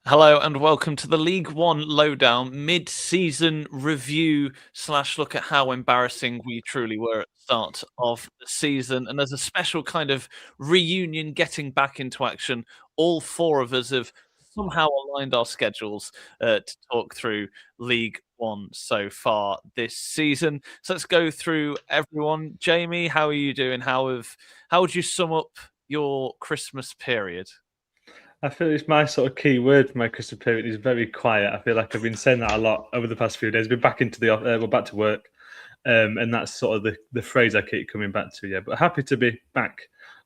Hello and welcome to the League One Lowdown mid-season review / look at how embarrassing we truly were at the start of the season. And as a special kind of reunion getting back into action, all four of us have somehow aligned our schedules to talk through League One so far this season. So let's go through everyone. Jamie, how are you doing? How would you sum up your Christmas period? I feel it's my sort of key word for my Christmas period is very quiet. I feel like I've been saying that a lot over the past few days. Been back into the back to work, and that's sort of the phrase I keep coming back to. Yeah, but happy to be back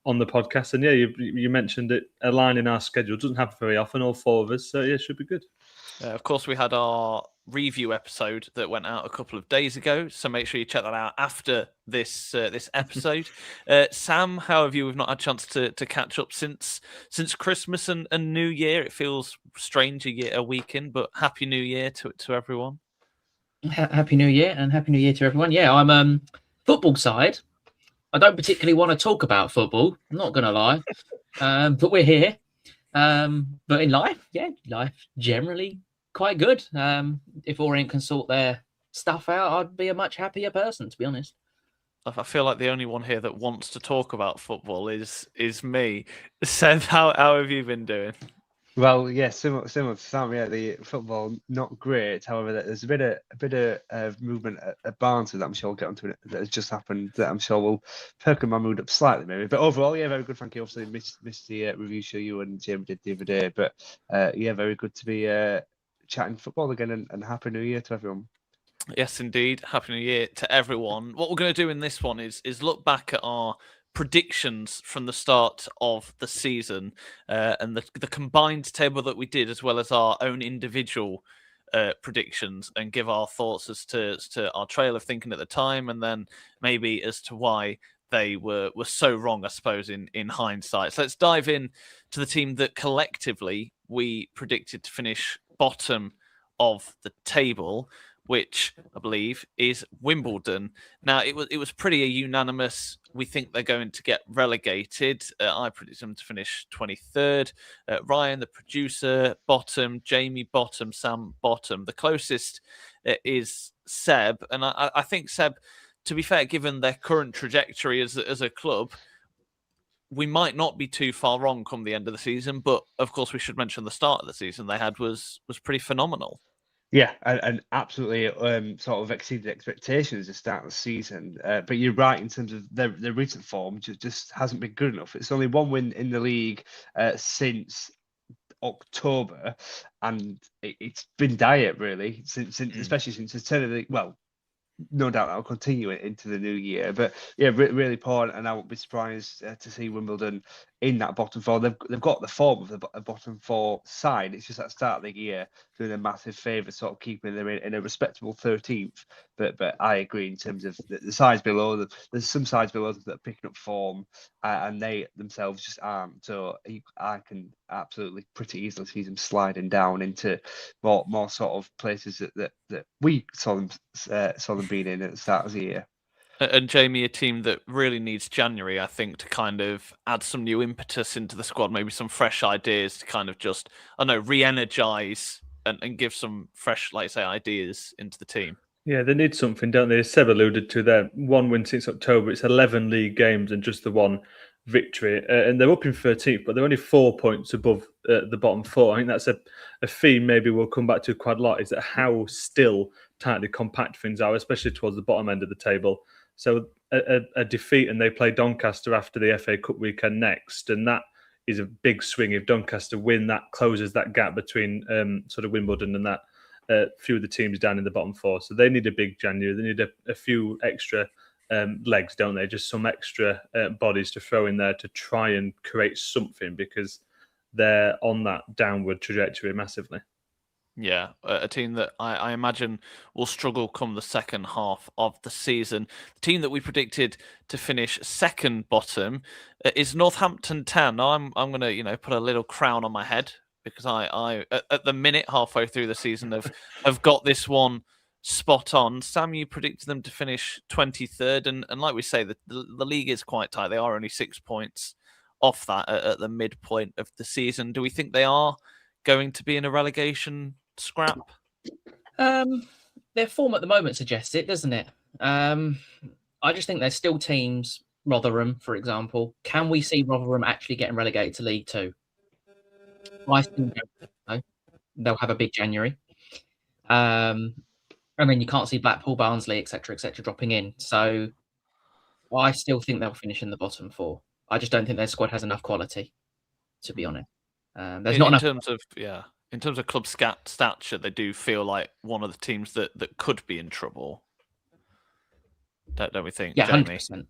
on the podcast. And yeah, you mentioned it aligning our schedule doesn't happen very often. All four of us, so yeah, should be good. Of course, we had our review episode that went out a couple of days ago, so make sure you check that out after this episode. Sam, how have you? We've not had a chance to catch up since Christmas and New Year. It feels strange a week in, but Happy New Year to everyone. Happy New Year and Happy New Year to everyone. Yeah, I'm football side. I don't particularly want to talk about football. I'm not going to lie, but we're here. But in life, life generally quite good. If Orient can sort their stuff out, I'd be a much happier person, to be honest. I feel like the only one here that wants to talk about football is me. Seth, how have you been doing? Well, yeah, similar to Sam. Yeah, the football not great. However, there's a bit of movement at Barnsley that I'm sure we'll get onto it. That has just happened. That I'm sure will perk my mood up slightly, maybe. But overall, yeah, very good. Thank you. Obviously, missed the review show you and Jamie did the other day. But yeah, very good to be chatting football again. And Happy New Year to everyone. Yes, indeed. Happy New Year to everyone. What we're going to do in this one is look back at our predictions from the start of the season and the combined table that we did, as well as our own individual predictions, and give our thoughts as to our trail of thinking at the time, and then maybe as to why they were so wrong, I suppose, in hindsight. So let's dive in to the team that collectively we predicted to finish bottom of the table, which I believe is Wimbledon. Now, it was pretty unanimous. We think they're going to get relegated. I predict them to finish 23rd. Ryan, the producer, bottom. Jamie, bottom. Sam, bottom. The closest is Seb. And I think Seb, to be fair, given their current trajectory as a club, we might not be too far wrong come the end of the season. But, of course, we should mention the start of the season they had was pretty phenomenal. Yeah, and absolutely sort of exceeded expectations at the start of the season. But you're right in terms of their recent form just hasn't been good enough. It's only one win in the league since October, and it's been dire really since especially since the turn of the no doubt that'll continue into the new year. But yeah, really poor, and I won't be surprised to see Wimbledon in that bottom four. They've got the form of the bottom four side. It's just at the start of the year doing a massive favour, sort of keeping them in a respectable 13th. But I agree in terms of the sides below. There's some sides below that are picking up form, and they themselves just aren't. So I can absolutely pretty easily see them sliding down into more sort of places that we saw them being in at the start of the year. And Jamie, a team that really needs January, I think, to kind of add some new impetus into the squad, maybe some fresh ideas to kind of just, I don't know, re-energise and give some fresh, like say, ideas into the team. Yeah, they need something, don't they? As Seb alluded to, their one win since October. It's 11 league games and just the one victory. And they're up in 13th, but they're only 4 points above the bottom four. I think that's a theme maybe we'll come back to quite a lot, is that how still tightly compact things are, especially towards the bottom end of the table. So a defeat, and they play Doncaster after the FA Cup weekend next, and that is a big swing. If Doncaster win, that closes that gap between sort of Wimbledon and that few of the teams down in the bottom four. So they need a big January. They need a few extra legs, don't they? Just some extra bodies to throw in there to try and create something, because they're on that downward trajectory massively. Yeah, a team that I imagine will struggle come the second half of the season. The team that we predicted to finish second bottom is Northampton Town. Now I'm going to put a little crown on my head, because I at the minute halfway through the season have got this one spot on. Sam, you predicted them to finish 23rd, and like we say, the league is quite tight. They are only 6 points off that at the midpoint of the season. Do we think they are going to be in a relegation scrap? Their form at the moment suggests it, doesn't it? I just think there's still teams, Rotherham, for example. Can we see Rotherham actually getting relegated to League Two? I still don't know. They'll have a big January. I mean, you can't see Blackpool, Barnsley, etc., dropping in. So I still think they'll finish in the bottom four. I just don't think their squad has enough quality, to be honest. There's not enough. In terms of club stature, they do feel like one of the teams that could be in trouble. Don't we think? Yeah, Jamie? 100%.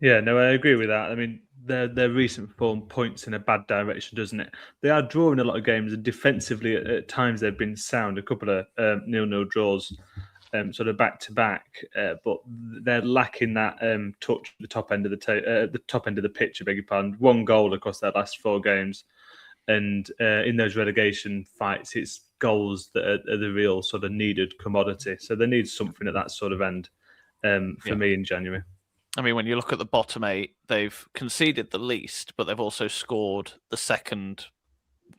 Yeah, no, I agree with that. I mean, their recent form points in a bad direction, doesn't it? They are drawing a lot of games, and defensively at times they've been sound. A couple of 0-0 draws, sort of back to back, but they're lacking that touch at the top end of the top end of the pitch. I beg your pardon. 1 goal across their last 4 games, and in those relegation fights, it's goals that are the real sort of needed commodity. So they need something at that sort of end for me in January. I mean, when you look at the bottom 8, they've conceded the least, but they've also scored the second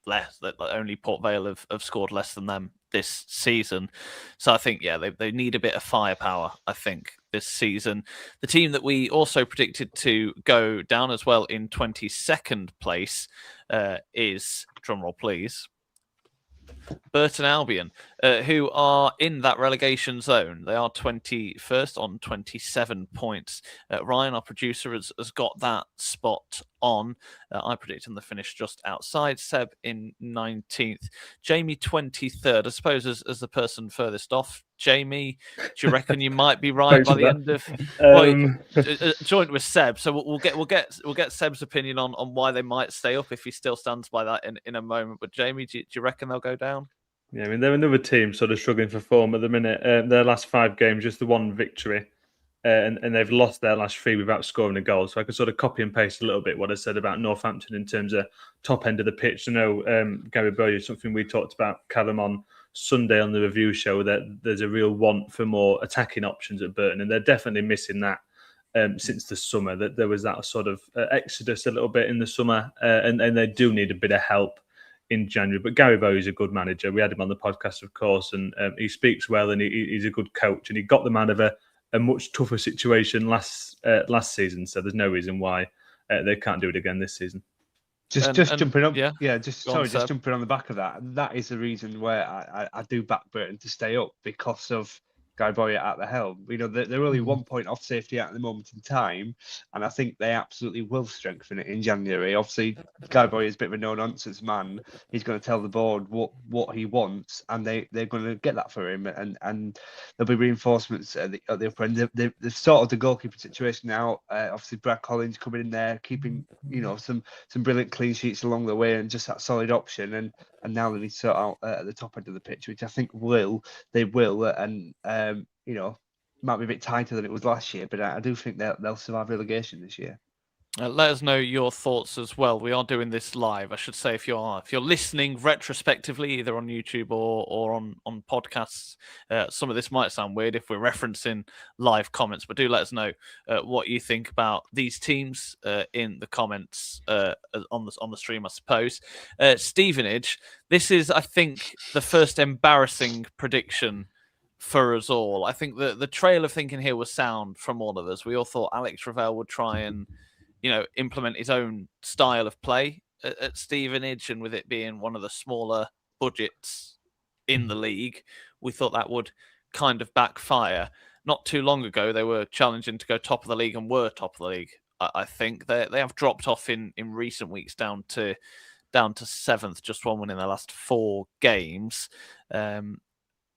less. Only Port Vale have scored less than them this season. So I think, they need a bit of firepower, I think, this season. The team that we also predicted to go down as well in 22nd place is, drumroll please, Burton Albion, who are in that relegation zone. They are 21st on 27 points. Ryan, our producer, has got that spot on. I predict them to finish just outside. Seb in 19th. Jamie 23rd. I suppose as the person furthest off. Jamie, do you reckon you might be right by the end of joint with Seb? So we'll get Seb's opinion on why they might stay up if he still stands by that in a moment. But Jamie, do you reckon they'll go down? Yeah, I mean, they're another team sort of struggling for form at the minute. Their last 5 games, just the 1 victory, and they've lost their last 3 without scoring a goal. So I could sort of copy and paste a little bit what I said about Northampton in terms of top end of the pitch. I know Gary Bowyer, something we talked about, Callum, on Sunday on the review show, that there's a real want for more attacking options at Burton, and they're definitely missing that since the summer. That there was that sort of exodus a little bit in the summer, and they do need a bit of help in January. But Gary Bowyer is a good manager. We had him on the podcast, of course, and he speaks well, and he's a good coach, and he got them out of a much tougher situation last season. So there's no reason why they can't do it again this season. Just jumping up, just jumping on the back of that. That is the reason where I do back Burton to stay up, because of Guy Bowyer at the helm. You know, they're only 1 point off safety at the moment in time, and I think they absolutely will strengthen it in January. Obviously, Guy Bowyer is a bit of a no-nonsense man. He's going to tell the board what he wants, and they're going to get that for him. And there'll be reinforcements at the upper end. They've sorted the goalkeeping situation now. Obviously, Brad Collins coming in there, keeping some brilliant clean sheets along the way, and just that solid option. And now they need to sort out at the top end of the pitch, which I think they will, and might be a bit tighter than it was last year, but I do think they'll survive relegation this year. Let us know your thoughts as well. We are doing this live. I should say, if you're listening retrospectively, either on YouTube or on podcasts, some of this might sound weird if we're referencing live comments, but do let us know what you think about these teams in the comments on the stream, I suppose. Stevenage, this is, I think, the first embarrassing prediction for us all. I think the trail of thinking here was sound from all of us. We all thought Alex Ravel would try and implement his own style of play at Stevenage, and with it being one of the smaller budgets in the league, we thought that would kind of backfire. Not too long ago, they were challenging to go top of the league and were top of the league. I think they have dropped off in recent weeks down to 7th, just 1 win in their last 4 games.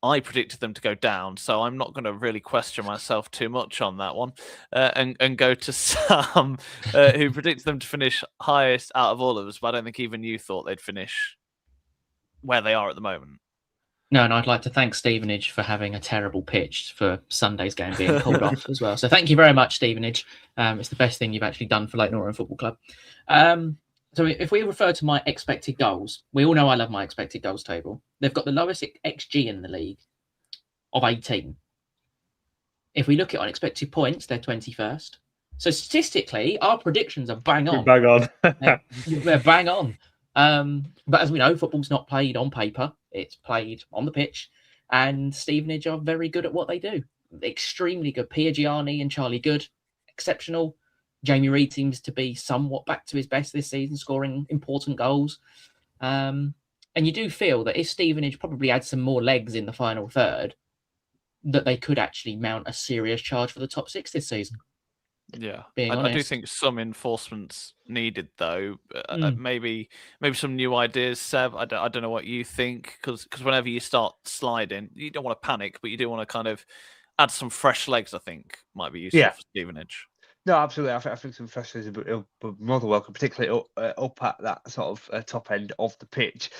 I predicted them to go down, so I'm not going to really question myself too much on that one, and go to Sam, who predicted them to finish highest out of all of us, but I don't think even you thought they'd finish where they are at the moment. No, and I'd like to thank Stevenage for having a terrible pitch for Sunday's game being called off as well. So thank you very much, Stevenage. It's the best thing you've actually done for Leyton Orient Football Club. So if we refer to my expected goals, we all know I love my expected goals table. They've got the lowest XG in the league of 18. If we look at expected points, they're 21st. So statistically, our predictions are bang on. Bang on. They're bang on. But as we know, football's not played on paper; it's played on the pitch. And Stevenage are very good at what they do. Extremely good. Pia Gianni and Charlie Good, exceptional. Jamie Reid seems to be somewhat back to his best this season, scoring important goals. And you do feel that if Stevenage probably had some more legs in the final third, that they could actually mount a serious charge for the top 6 this season. Yeah, Being I do honest. think some enforcement's needed, though. Maybe some new ideas, Seb. I don't know what you think, because whenever you start sliding, you don't want to panic, but you do want to kind of add some fresh legs. I think might be useful for Stevenage. No, absolutely. I think some fresh legs are more than welcome, particularly up at that sort of top end of the pitch.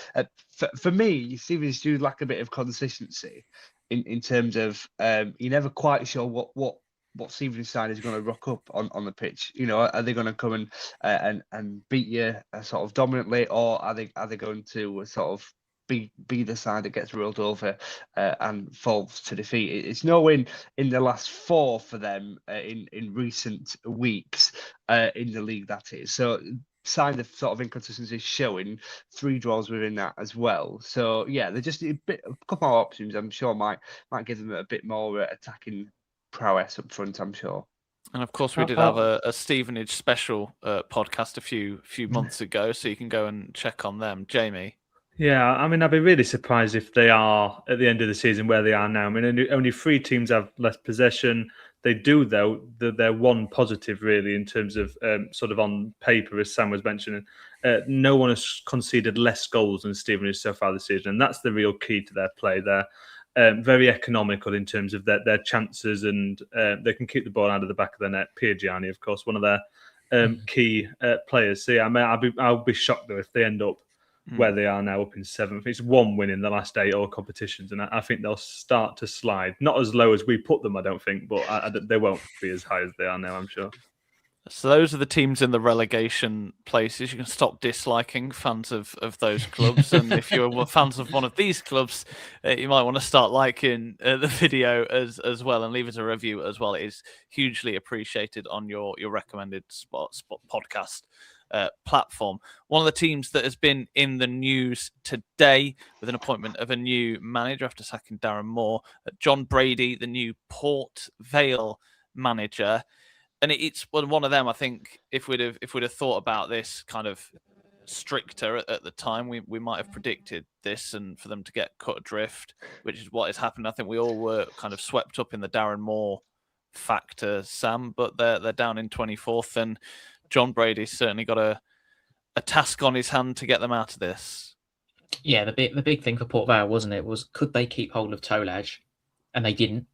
For me, Stevenage do lack a bit of consistency in terms of you're never quite sure what Stevenage side is going to rock up on the pitch. You know, are they going to come and beat you sort of dominantly, or are they going to sort of be the side that gets rolled over and falls to defeat? It's no win in the last 4 for them in recent weeks in the league, that is. So sign of sort of inconsistency showing, 3 draws within that as well. So yeah, they're just a couple more options. I'm sure might give them a bit more attacking prowess up front, I'm sure. And of course, we did have a Stevenage special podcast a few months ago, so you can go and check on them, Jamie. Yeah, I mean, I'd be really surprised if they are at the end of the season where they are now. I mean, only 3 teams have less possession. They do, though. They're one positive, really, in terms of sort of on paper, as Sam was mentioning. No one has conceded less goals than Stevenage so far this season, and that's the real key to their play. They're very economical in terms of their chances, and they can keep the ball out of the back of the net. Pia Gianni, of course, one of their key players. So yeah, I mean, I'll be shocked though if they end up where they are now, up in 7th. It's 1 win in the last 8 all competitions, and I think they'll start to slide. Not as low as we put them, I don't think, but they won't be as high as they are now, I'm sure. So those are the teams in the relegation places. You can stop disliking fans of those clubs. And if you're fans of one of these clubs, you might want to start liking the video as well, and leave us a review as well. It is hugely appreciated on your recommended spot podcast platform. One of the teams that has been in the news today with an appointment of a new manager after sacking Darren Moore, John Brady, the new Port Vale manager. And it's one of them. I think if we'd have thought about this kind of stricter at the time, we might have predicted this, and for them to get cut adrift, which is what has happened. I think we all were kind of swept up in the Darren Moore factor, Sam, but they're down in 24th, and John Brady's certainly got a task on his hand to get them out of this. Yeah, the big thing for Port Vale, wasn't it, was could they keep hold of Tolaj, and they didn't.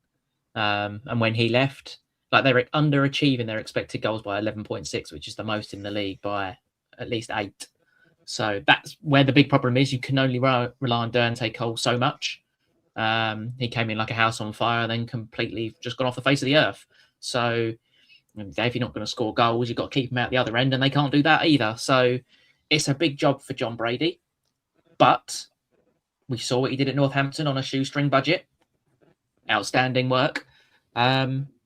And when he left, like, they're underachieving their expected goals by 11.6, which is the most in the league by at least 8. So that's where the big problem is. You can only rely on Dante Cole so much. He came in like a house on fire, then completely just gone off the face of the earth. So if you're not going to score goals, you've got to keep them out the other end, and they can't do that either. So it's a big job for John Brady. But we saw what he did at Northampton on a shoestring budget. Outstanding work.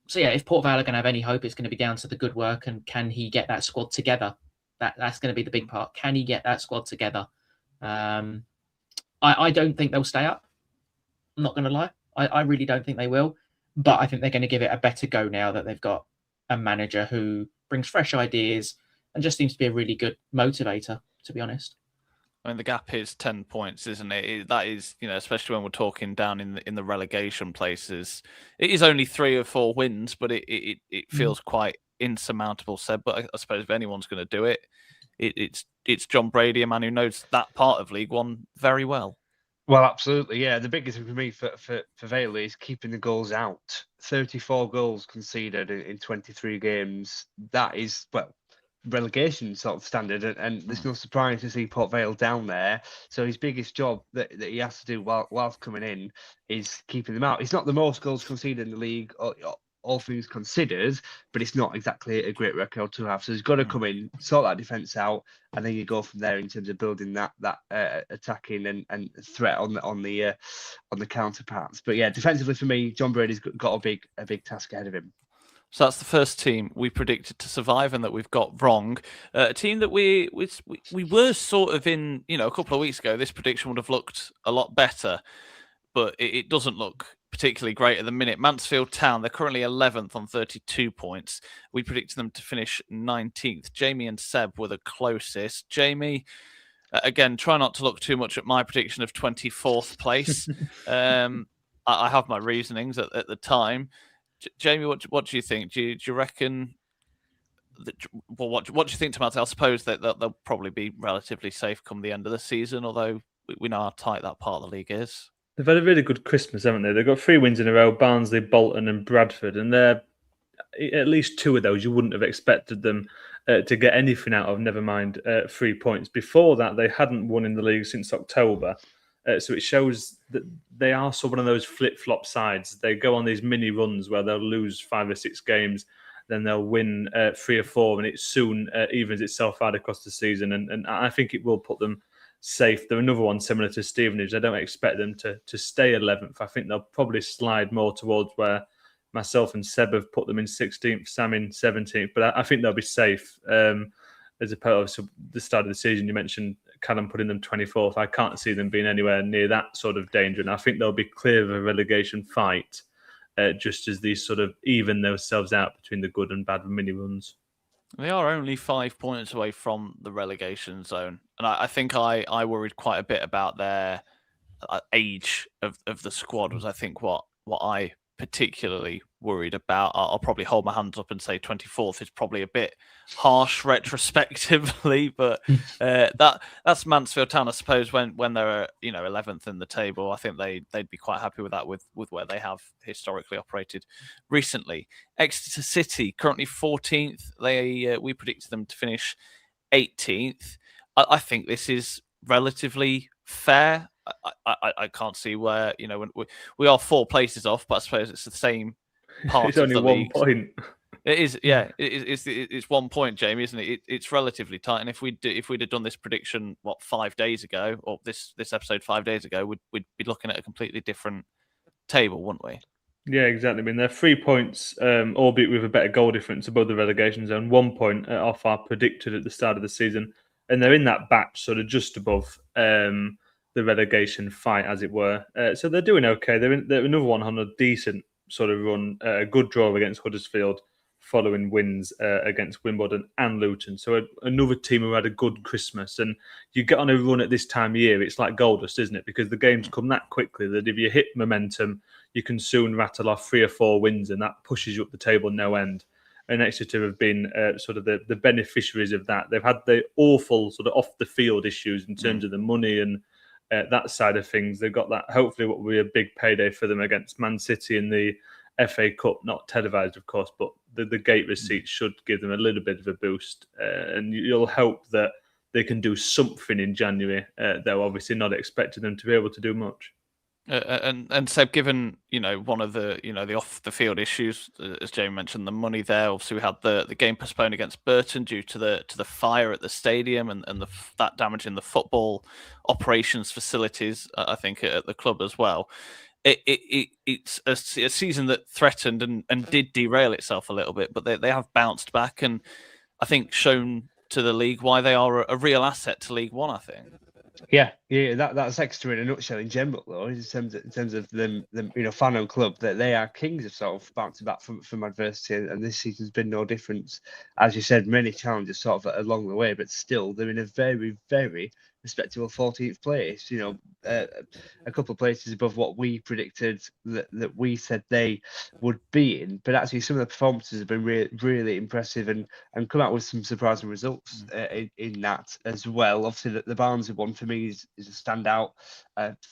So yeah, if Port Vale are going to have any hope, it's going to be down to the good work, and can he get that squad together? That's going to be the big part. Can he get that squad together? I don't think they'll stay up. I'm not going to lie. I really don't think they will. But I think they're going to give it a better go now that they've got a manager who brings fresh ideas and just seems to be a really good motivator, to be honest. I mean, the gap is 10 points, isn't it? That is, especially when we're talking down in the relegation places. It is only 3 or 4 wins, but it feels quite insurmountable, Seb. But I suppose if anyone's going to do it, it's John Brady, a man who knows that part of League One very well. Well, absolutely, yeah. The biggest thing for me for Vale is keeping the goals out. 34 goals conceded in 23 games. That is, well, relegation sort of standard, and there's no surprise to see Port Vale down there. So his biggest job that he has to do whilst coming in is keeping them out. It's not the most goals conceded in the league, all things considered, but it's not exactly a great record to have. So he's got to come in, sort that defence out, and then you go from there in terms of building that attacking and threat on the counterparts. But yeah, defensively for me, John Brady's got a big task ahead of him. So that's the first team we predicted to survive and that we've got wrong. A team that we were sort of in, a couple of weeks ago, this prediction would have looked a lot better, but it doesn't look particularly great at the minute. Mansfield Town, they're currently 11th on 32 points. We predicted them to finish 19th. Jamie and Seb were the closest. Jamie, again, try not to look too much at my prediction of 24th place. I have my reasonings at the time. Jamie, what do you think? Do you reckon? What do you think, Tomato? I suppose that they'll probably be relatively safe come the end of the season, although we know how tight that part of the league is. They've had a really good Christmas, haven't they? They've got 3 wins in a row: Barnsley, Bolton, and Bradford, and they're at least 2 of those you wouldn't have expected them to get anything out of. Never mind 3 points. Before that, they hadn't won in the league since October. So it shows that they are sort of one of those flip-flop sides. They go on these mini runs where they'll lose 5 or 6 games, then they'll win 3 or 4, and it soon evens itself out across the season. And I think it will put them safe. They're another one similar to Stevenage. I don't expect them to stay 11th. I think they'll probably slide more towards where myself and Seb have put them in 16th, Sam in 17th. But I think they'll be safe. As opposed to the start of the season, you mentioned Callum putting them 24th. I can't see them being anywhere near that sort of danger. And I think they'll be clear of a relegation fight, just as these sort of even themselves out between the good and bad mini runs. They are only 5 points away from the relegation zone. And I think I worried quite a bit about their age of the squad was, I think, what I particularly worried about. I'll probably hold my hands up and say 24th is probably a bit harsh retrospectively, but that's Mansfield Town. I suppose when they're 11th in the table, I think they'd be quite happy with that with where they have historically operated recently. Exeter City currently 14th. We predicted them to finish 18th. I think this is relatively fair. I can't see where when we are 4 places off, but I suppose it's the same part. It's only of the 1 league. point. It is, yeah. It's 1 point, Jamie, isn't it? It's relatively tight. And if we'd have done this prediction 5 days ago, or this episode 5 days ago, we'd be looking at a completely different table, wouldn't we? Yeah, exactly. I mean, they're 3 points, albeit with a better goal difference above the relegation zone. 1 point off our predicted at the start of the season, and they're in that batch, sort of just above the relegation fight, as it were. So they're doing okay. They're another one on a decent sort of run, a good draw against Huddersfield, following wins against Wimbledon and Luton. So another team who had a good Christmas. And you get on a run at this time of year, it's like gold dust, isn't it? Because the games come that quickly that if you hit momentum, you can soon rattle off 3 or 4 wins, and that pushes you up the table no end. And Exeter have been sort of the beneficiaries of that. They've had the awful sort of off-the-field issues in terms of the money and that side of things. They've got that, hopefully, what will be a big payday for them against Man City in the FA Cup, not televised, of course, but the gate receipts should give them a little bit of a boost. And you'll hope that they can do something in January. They're obviously not expecting them to be able to do much. And Seb, given one of the the off the field issues, as Jamie mentioned, the money there. Obviously, we had the game postponed against Burton due to the fire at the stadium and that damage in the football operations facilities. I think at the club as well. It's a season that threatened and did derail itself a little bit, but they have bounced back and I think shown to the league why they are a real asset to League One. I think. Yeah, that's Exeter in a nutshell in general, though, in terms of them, fan and club, that they are kings of sort of bouncing back from adversity, and this season's been no different. As you said, many challenges sort of along the way, but still they're in a very, very respectable 14th place. A couple of places above what we predicted that we said they would be in. But actually, some of the performances have been really impressive and come out with some surprising results in that as well. Obviously, the Barnsley one for me is a standout.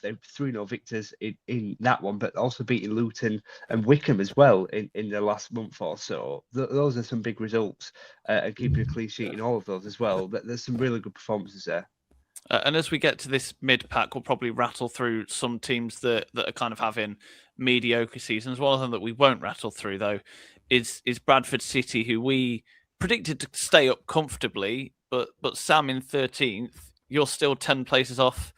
They 3-0 victors in that one, but also beating Luton and Wycombe as well in the last month or so. Those are some big results, and keeping a clean sheet in all of those as well. But there's some really good performances there. And as we get to this mid-pack, we'll probably rattle through some teams that are kind of having mediocre seasons. One of them that we won't rattle through, though, is Bradford City, who we predicted to stay up comfortably. But Sam in 13th, you're still 10 places off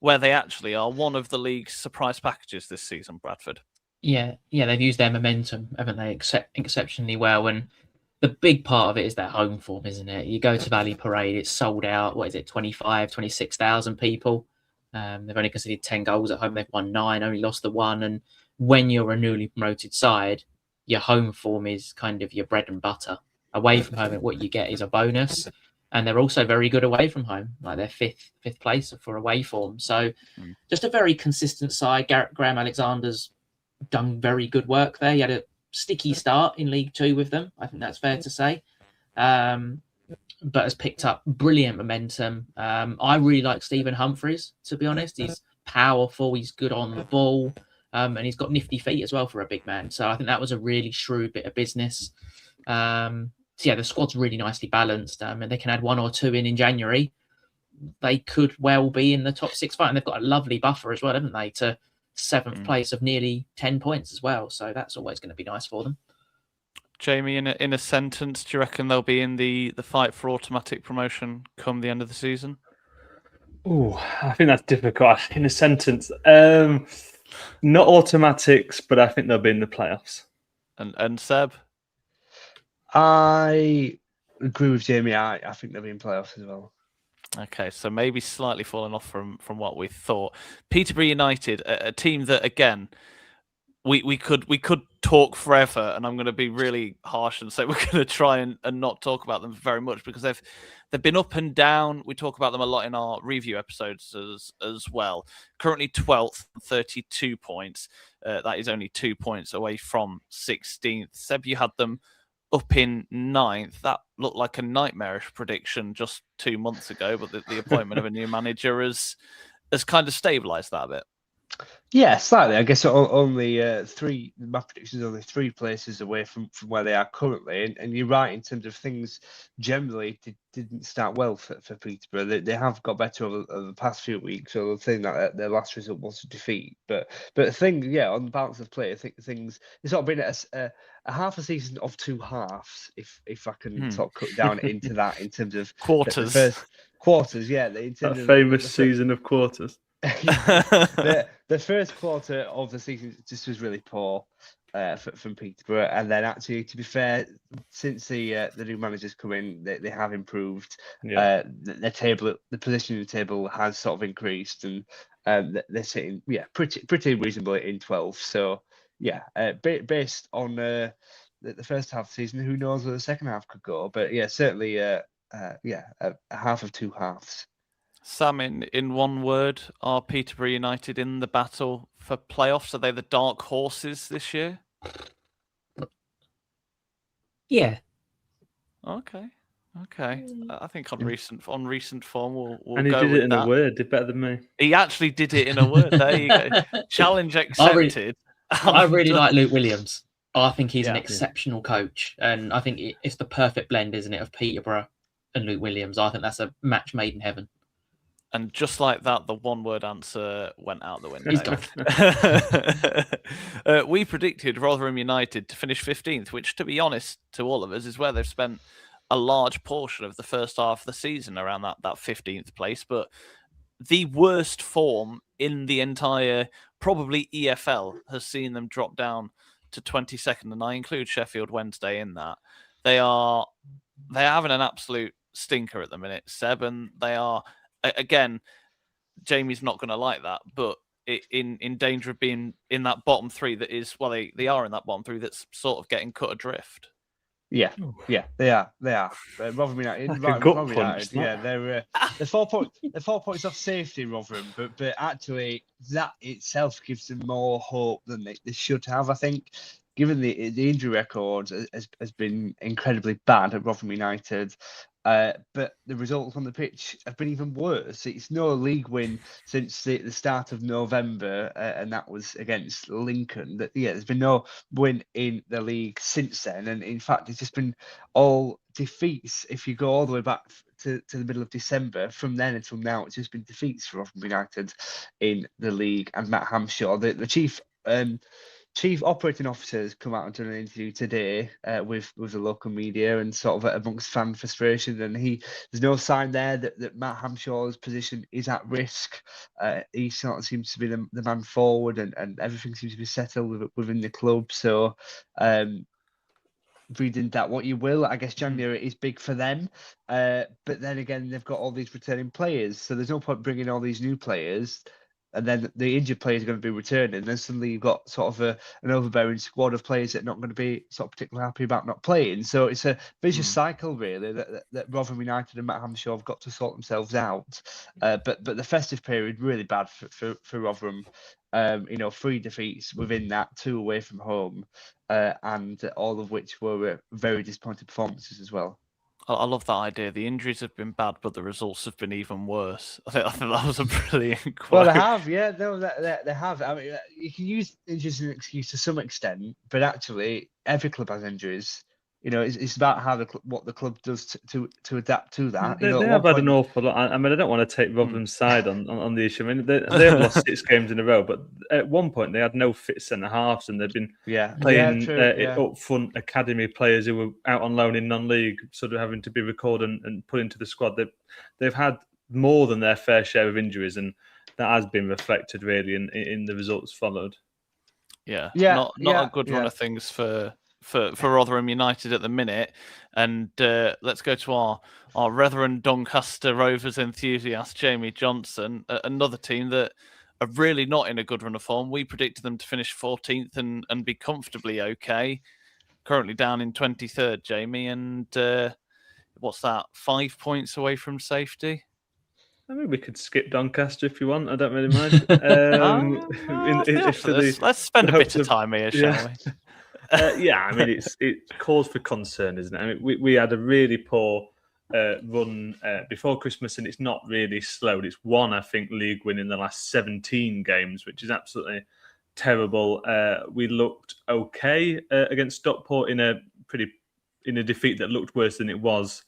where they actually are. One of the league's surprise packages this season, Bradford. Yeah, they've used their momentum, haven't they, exceptionally well. And the big part of it is their home form, isn't it? You go to Valley Parade, it's sold out. What is it, 26,000 people? They've only conceded 10 goals at home. They've won 9, only lost the 1. And when you're a newly promoted side, your home form is kind of your bread and butter. Away from home, what you get is a bonus. And they're also very good away from home, like they're fifth place for away form. So just a very consistent side. Graham Alexander's done very good work there. He had a sticky start in League Two with them. I think that's fair to say. But has picked up brilliant momentum. I really like Stephen Humphreys, to be honest. He's powerful. He's good on the ball. And he's got nifty feet as well for a big man. So I think that was a really shrewd bit of business. So yeah, the squad's really nicely balanced. And they can add 1 or 2 in January. They could well be in the top 6 fight. And they've got a lovely buffer as well, haven't they, to 7th place of nearly 10 points as well. So that's always going to be nice for them. Jamie, in a sentence, do you reckon they'll be in the fight for automatic promotion come the end of the season? Oh, I think that's difficult. In a sentence, not automatics, but I think they'll be in the playoffs. And Seb? I agree with Jamie. I think they'll be in playoffs as well. Okay, so maybe slightly falling off from what we thought. Peterborough United, a team that, again, we could talk forever, and I'm going to be really harsh and say we're going to try and not talk about them very much, because they've been up and down. We talk about them a lot in our review episodes as well. Currently 12th, 32 points. That is only 2 points away from 16th. Seb, you had them up in 9th. That looked like a nightmarish prediction just 2 months ago, but the appointment of a new manager has kind of stabilised that a bit. Yeah, slightly. I guess only my predictions only 3 places away from where they are currently. And you're right in terms of things generally didn't start well for Peterborough. They have got better over the past few weeks. So the thing that their last result was a defeat. But the thing, yeah, on the balance of play, I think things it's sort of been a half a season of 2 halves. If I can sort of cut down into that in terms of quarters. The first quarters, yeah. In terms that famous season of quarters. The first quarter of the season just was really poor from Peterborough, and then actually, to be fair, since the new managers come in, they have improved. Yeah. The position in the table has sort of increased, and they're sitting pretty reasonably in 12th. So yeah, based on the first half of the season, who knows where the second half could go? But yeah, certainly a half of 2 halves. Sam, in one word, are Peterborough United in the battle for playoffs? Are they the dark horses this year? Yeah. Okay. I think on recent form, we'll and he go did with it in that. a word. Did better than me. He actually did it in a word. There you go. Challenge accepted. I really like Luke Williams. I think he's an Yeah. exceptional coach, and I think it's the perfect blend, isn't it, of Peterborough and Luke Williams. I think that's a match made in heaven. And just like that, the one-word answer went out the window. He's gone. We predicted Rotherham United to finish 15th, which, to be honest, to all of us, is where they've spent a large portion of the first half of the season, around that 15th place. But the worst form in the entire, probably EFL, has seen them drop down to 22nd, and I include Sheffield Wednesday in that. They're having an absolute stinker at the minute, Seb, and they are. Again, Jamie's not going to like that, but in danger of being in that bottom 3 that is, well, they are in that bottom 3 that's sort of getting cut adrift. Yeah, they are. Rotherham United, like Rotherham United, yeah, they're 4 points. They're 4 points off safety, Rotherham, but actually that itself gives them more hope than they should have. I think, given the injury record has been incredibly bad at Rotherham United. But the results on the pitch have been even worse. It's no league win since the start of November, and that was against Lincoln. There's been no win in the league since then, and in fact, it's just been all defeats. If you go all the way back to the middle of December, from then until now, it's just been defeats for Rotherham United in the league. And Matt Hamshaw, the chief chief operating officer has come out and done an interview today with the local media and sort of amongst fan frustration. And there's no sign there that Matt Hamshaw's position is at risk. He sort of seems to be the man forward, and everything seems to be settled within the club. So, reading that what you will, I guess January is big for them. But then again, they've got all these returning players, so there's no point bringing all these new players, and then the injured players are going to be returning. And then suddenly you've got sort of an overbearing squad of players that are not going to be sort of particularly happy about not playing. So it's a vicious cycle, really, that Rotherham United and Matt Hamshaw have got to sort themselves out. But the festive period really bad for Rotherham. 3 defeats within that, 2 away from home, and all of which were very disappointing performances as well. I love that idea. The injuries have been bad, but the results have been even worse. I think that was a brilliant quote. Well, they have, yeah. No, they have. I mean, you can use injuries as an excuse to some extent, but actually, every club has injuries. It's about what the club does to adapt to that. They have had an awful lot. I mean, I don't want to take Rotherham's side on the issue. I mean, they have lost 6 games in a row, but at one point they had no fit centre halves, and they've been playing up front academy players who were out on loan in non-league, sort of having to be recalled and put into the squad. They've had more than their fair share of injuries, and that has been reflected really in the results followed. Not a good run of things for Rotherham United at the minute. And let's go to our Rotherham Doncaster Rovers enthusiast, Jamie Johnson, another team that are really not in a good run of form. We predicted them to finish 14th and be comfortably okay. Currently down in 23rd, Jamie, and what's that, 5 points away from safety? I mean, we could skip Doncaster if you want. I don't really mind. Let's spend a bit of time here, shall we? I mean, it calls for concern, isn't it? I mean, we had a really poor run before Christmas, and it's not really slowed. It's one, I think, league win in the last 17 games, which is absolutely terrible. We looked okay against Stockport in a defeat that looked worse than it was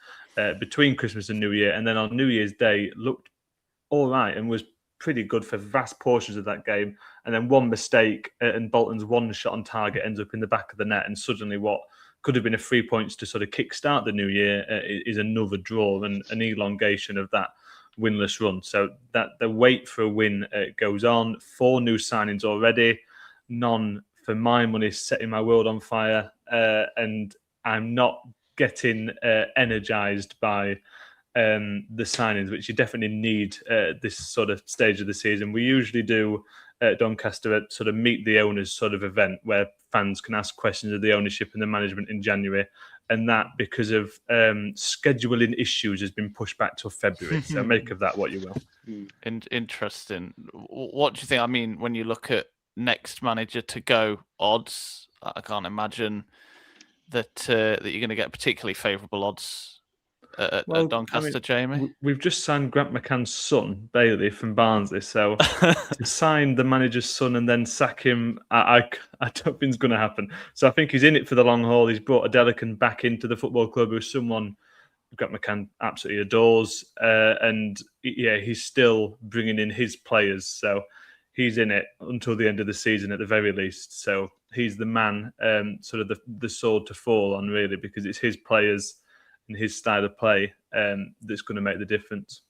between Christmas and New Year, and then on New Year's Day looked all right and was pretty good for vast portions of that game. And then one mistake and Bolton's one shot on target ends up in the back of the net, and suddenly what could have been a 3 points to sort of kickstart the new year is another draw and an elongation of that winless run. So that the wait for a win goes on. 4 new signings already, none for my money, setting my world on fire, and I'm not getting energised by the signings, which you definitely need this sort of stage of the season. We usually do Doncaster at sort of meet the owners sort of event where fans can ask questions of the ownership and the management in January, and that because of scheduling issues has been pushed back till February. So make of that what you will. Interesting. What do you think? I mean, when you look at next manager to go odds, I can't imagine that you're going to get particularly favourable odds at Doncaster, Jamie. We've just signed Grant McCann's son, Bailey, from Barnsley. So to sign the manager's son and then sack him, I don't think it's going to happen. So I think he's in it for the long haul. He's brought Adelican back into the football club, who's someone Grant McCann absolutely adores. And he's still bringing in his players. So he's in it until the end of the season at the very least. So he's the man, sort of the sword to fall on, really, because it's his players and his style of play that's going to make the difference.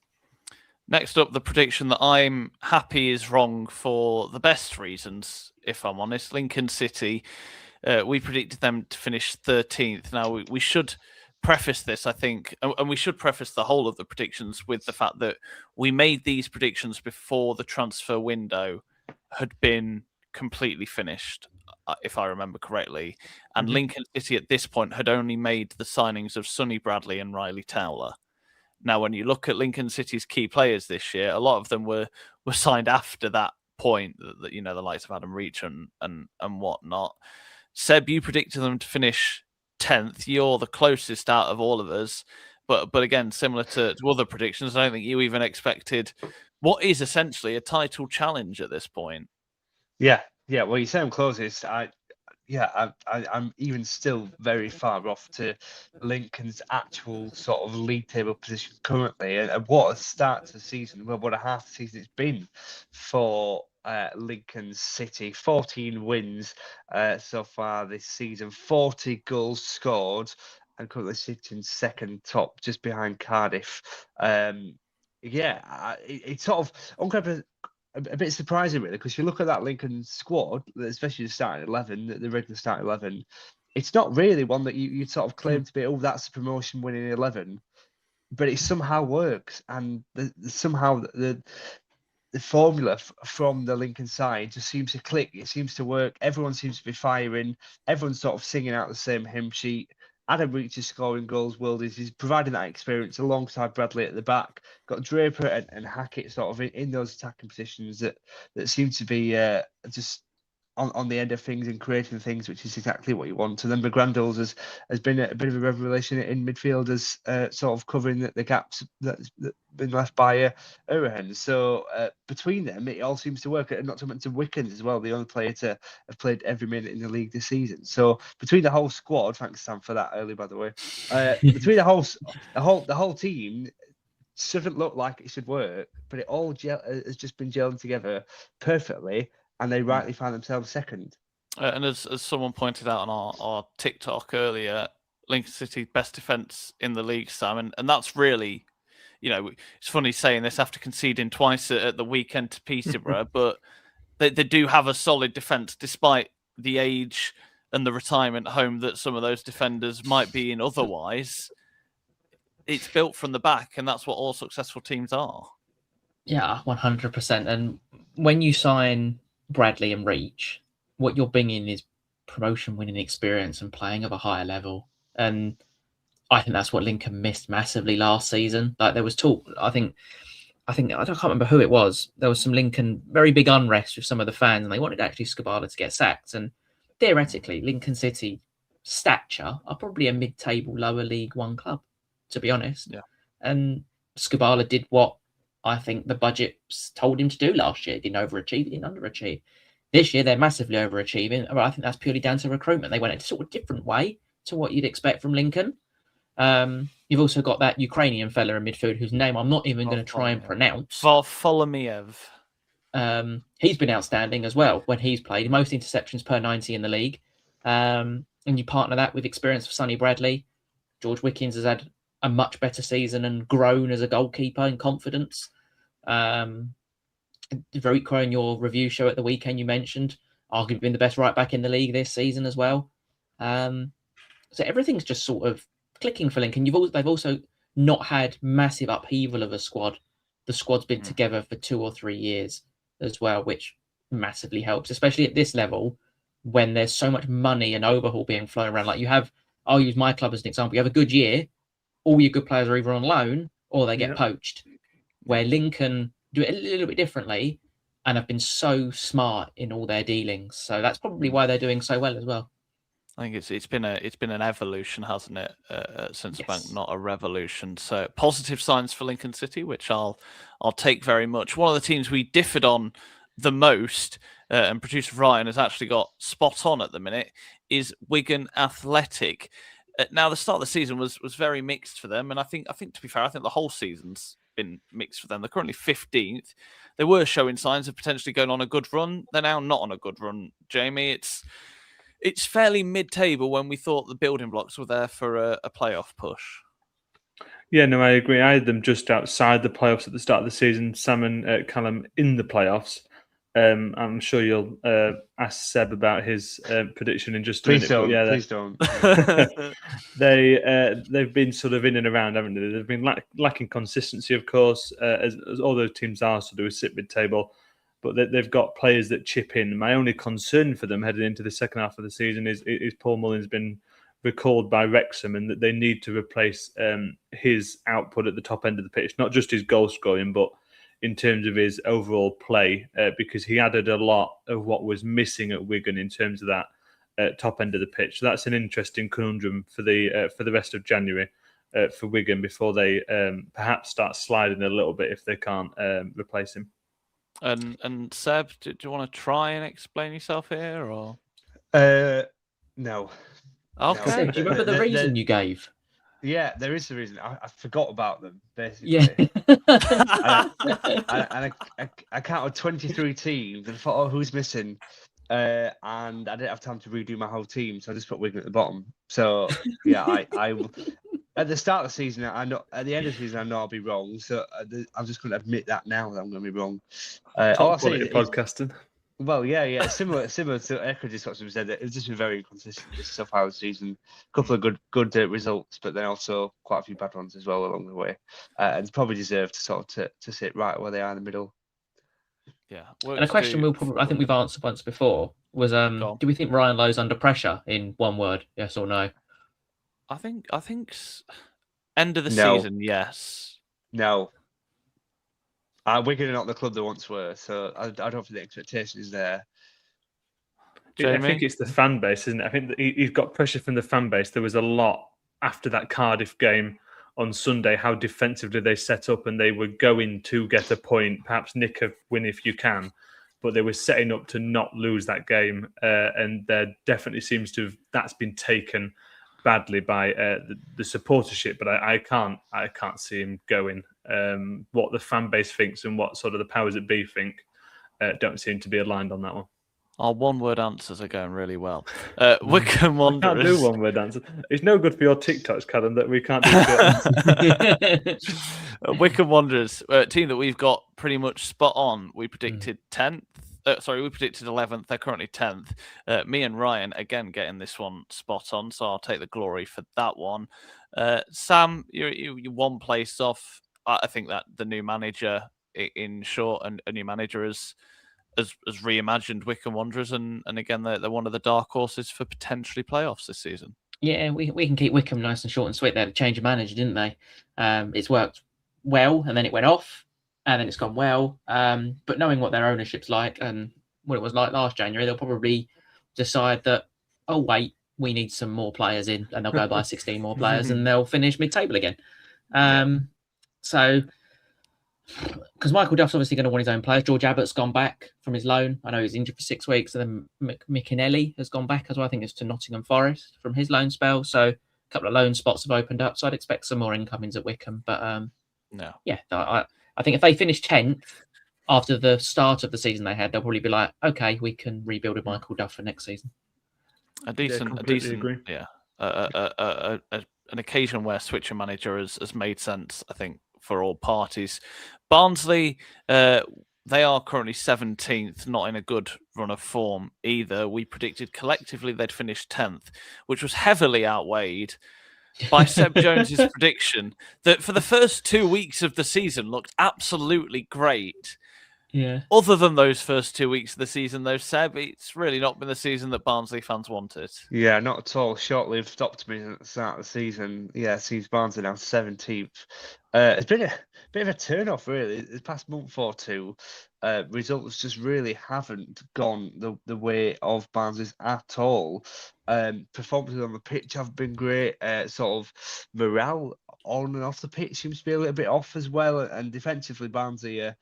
Next up, the prediction that I'm happy is wrong for the best reasons, if I'm honest. Lincoln City, we predicted them to finish 13th. Now, we should preface this, I think, and we should preface the whole of the predictions with the fact that we made these predictions before the transfer window had been completely finished, if I remember correctly. And Lincoln City at this point had only made the signings of Sonny Bradley and Riley Towler. Now, when you look at Lincoln City's key players this year, a lot of them were signed after that point, that the likes of Adam Reach and whatnot. Seb, you predicted them to finish 10th. You're the closest out of all of us. But again, similar to other predictions, I don't think you even expected what is essentially a title challenge at this point. Yeah. Well, you say I'm closest. I'm even still very far off to Lincoln's actual sort of league table position currently. And what a start to the season, well, what a half the season it's been for Lincoln City. 14 wins so far this season, 40 goals scored, and currently sitting second top, just behind Cardiff. It's sort of a bit surprising, really, because you look at that Lincoln squad, especially the starting 11, the regular starting 11, it's not really one that you sort of claim to be, oh, that's a promotion winning 11, but it somehow works, and somehow the formula from the Lincoln side just seems to click. It seems to work. Everyone seems to be firing. Everyone's sort of singing out the same hymn sheet. Adam Reach is scoring goals. Worldies is providing that experience alongside Bradley at the back. Got Draper and Hackett sort of in those attacking positions that seem to be just on the end of things and creating things, which is exactly what you want. And then McGrandles has been a bit of a revelation in midfield, as sort of covering the gaps that's been left by Urahan. So between them, it all seems to work. And not to mention Wickens as well, the only player to have played every minute in the league this season. So between the whole squad, thanks Sam for that early, by the way. Between the whole team, doesn't look like it should work, but it all has just been gelling together perfectly, and they rightly find themselves second. And as someone pointed out on our TikTok earlier, Lincoln City best defence in the league, Sam, and that's really, it's funny saying this after conceding twice at the weekend to Peterborough, but they do have a solid defence despite the age and the retirement home that some of those defenders might be in otherwise. It's built from the back, and that's what all successful teams are. Yeah, 100%. And when you sign Bradley and Reach, what you're bringing is promotion winning experience and playing of a higher level. And I think that's what Lincoln missed massively last season. Like, there was talk, I can't remember who it was. There was some Lincoln very big unrest with some of the fans, and they wanted actually Skubala to get sacked. And theoretically, Lincoln City stature are probably a mid-table lower League One club, to be honest. Yeah. And Skubala did what I think the budget told him to do last year. He didn't overachieve, he didn't underachieve. This year, they're massively overachieving. But I think that's purely down to recruitment. They went a sort of different way to what you'd expect from Lincoln. You've also got that Ukrainian fella in midfield whose name I'm not even going to try and pronounce. Varfolomiev. He's been outstanding as well when he's played. Most interceptions per 90 in the league. And you partner that with experience of Sonny Bradley. George Wickens has had a much better season and grown as a goalkeeper in confidence. Veriko, in your review show at the weekend, you mentioned arguably been the best right back in the league this season as well. So everything's just sort of clicking for Lincoln. They've also not had massive upheaval of a squad. The squad's been together for 2 or 3 years as well, which massively helps, especially at this level when there's so much money and overhaul being flown around. Like, I'll use my club as an example. You have a good year, all your good players are either on loan or they get poached. Where Lincoln do it a little bit differently and have been so smart in all their dealings. So that's probably why they're doing so well as well. I think it's been an evolution, hasn't it, since the bank, not a revolution. So positive signs for Lincoln City, which I'll take very much. One of the teams we differed on the most, and producer Ryan has actually got spot on at the minute, is Wigan Athletic. Now, the start of the season was very mixed for them, and I think to be fair, I think the whole season's been mixed for them. They're currently 15th. They were showing signs of potentially going on a good run. They're now not on a good run, Jamie. It's fairly mid-table when we thought the building blocks were there for a playoff push. Yeah, no, I agree. I had them just outside the playoffs at the start of the season. Sam and Callum in the playoffs. I'm sure you'll ask Seb about his prediction in just a minute. Please don't. They've been sort of in and around, haven't they? They've been lacking consistency, of course, as all those teams are. So they sit mid-table, but they've got players that chip in. My only concern for them heading into the second half of the season is Paul Mullins been recalled by Wrexham, and that they need to replace his output at the top end of the pitch, not just his goal scoring, but in terms of his overall play, because he added a lot of what was missing at Wigan in terms of that top end of the pitch. So that's an interesting conundrum for the rest of January for Wigan before they perhaps start sliding a little bit if they can't replace him. And Seb, do you want to try and explain yourself here, or no? Okay. Seb, do you remember the reason you gave? Yeah, there is a reason. I forgot about them basically. Yeah. I counted 23 teams and thought, oh, who's missing? And I didn't have time to redo my whole team, so I just put Wigan at the bottom. So yeah, I at the start of the season, I know at the end of the season, I know I'll be wrong. So I'm just going to admit that now that I'm going to be wrong. Top quality podcasting. Well, yeah, similar to Echo just what we said. It's just been very inconsistent this so far this season. A couple of good results, but then also quite a few bad ones as well along the way, and probably deserve to sort of to sit right where they are in the middle. Yeah, and a question I think we've answered once before was, do we think Ryan Lowe's under pressure? In one word, yes or no? I think end of the season, yes. No. Wigan are not the club they once were, so I don't think the expectation is there. I think it's the fan base, isn't it? I think that he's got pressure from the fan base. There was a lot after that Cardiff game on Sunday, how defensively they set up, and they were going to get a point, perhaps nick a win if you can, but they were setting up to not lose that game, and there definitely seems to have that's been taken badly by the supportership. But I can't see him going. What the fan base thinks and what sort of the powers that be think don't seem to be aligned on that one. Our one-word answers are going really well. Wycombe Wanderers. I can't do one-word answers. It's no good for your TikToks, Callum, that we can't do. Wycombe Wanderers, a team that we've got pretty much spot on. We predicted 10th. We predicted 11th. They're currently 10th. Me and Ryan, again, getting this one spot on, so I'll take the glory for that one. Sam, you're one place off. I think that the new manager, in short, and a new manager has reimagined Wycombe Wanderers, and again, they're one of the dark horses for potentially playoffs this season. Yeah, we can keep Wycombe nice and short and sweet. They had a change of manager, didn't they? It's worked well, and then it went off, and then it's gone well. But knowing what their ownership's like and what it was like last January, they'll probably decide that, oh, wait, we need some more players in, and they'll go buy 16 more players, and they'll finish mid-table again. So, because Michael Duff's obviously going to want his own players. George Abbott's gone back from his loan. I know he's injured for 6 weeks. And then McInelli has gone back as well. I think it's to Nottingham Forest from his loan spell. So a couple of loan spots have opened up. So I'd expect some more incomings at Wycombe. But I think if they finish 10th after the start of the season they had, they'll probably be like, okay, we can rebuild with Michael Duff for next season. An occasion where switching manager has made sense, I think, for all parties. Barnsley, they are currently 17th, not in a good run of form either. We predicted collectively they'd finish 10th, which was heavily outweighed by Seb Jones's prediction that for the first 2 weeks of the season looked absolutely great. Yeah. Other than those first 2 weeks of the season, though, Seb, it's really not been the season that Barnsley fans wanted. Yeah, not at all. Short-lived optimism at the start of the season. Yeah, sees Barnsley now 17th. It's been a bit of a turn-off, really. The past month or two, results just really haven't gone the way of Barnsley's at all. Performances on the pitch have been great. Sort of morale on and off the pitch seems to be a little bit off as well. And defensively, Barnsley are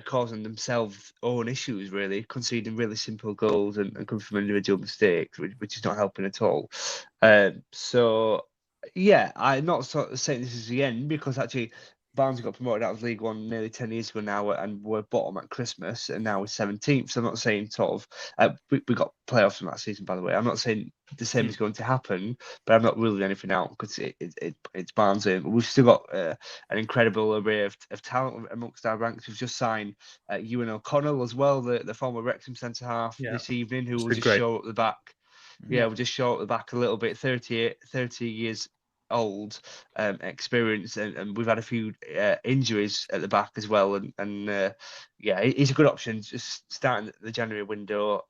causing themselves own issues, really, conceding really simple goals and coming from individual mistakes, which is not helping at all. So, yeah, I'm not sort of saying this is the end, because actually Barnsley got promoted out of League One nearly 10 years ago now, and we're bottom at Christmas, and now we're 17th. So I'm not saying sort of we got playoffs from that season, by the way. I'm not saying the same is going to happen, but I'm not ruling anything out, because it's Barnsley. We've still got an incredible array of talent amongst our ranks. We've just signed Ewan O'Connell as well, the former Wrexham centre half this evening, who will just show up the back. Yeah, we'll just show up the back a little bit. 30 years old, experience, and we've had a few injuries at the back as well, and he's a good option, just starting the January window,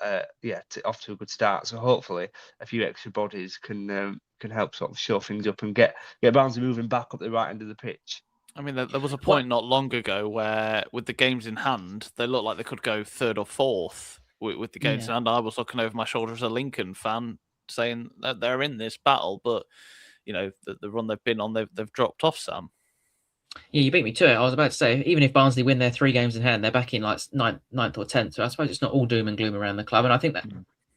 off to a good start. So hopefully a few extra bodies can help sort of show things up and get Barnsley moving back up the right end of the pitch. I mean, there was a point not long ago where, with the games in hand, they looked like they could go third or fourth with the games in hand. I was looking over my shoulder as a Lincoln fan, saying that they're in this battle, but you know, the run they've been on, they've dropped off, Sam. Yeah, you beat me to it. I was about to say, even if Barnsley win their 3 games in hand, they're back in like ninth or 10th. So I suppose it's not all doom and gloom around the club. And I think that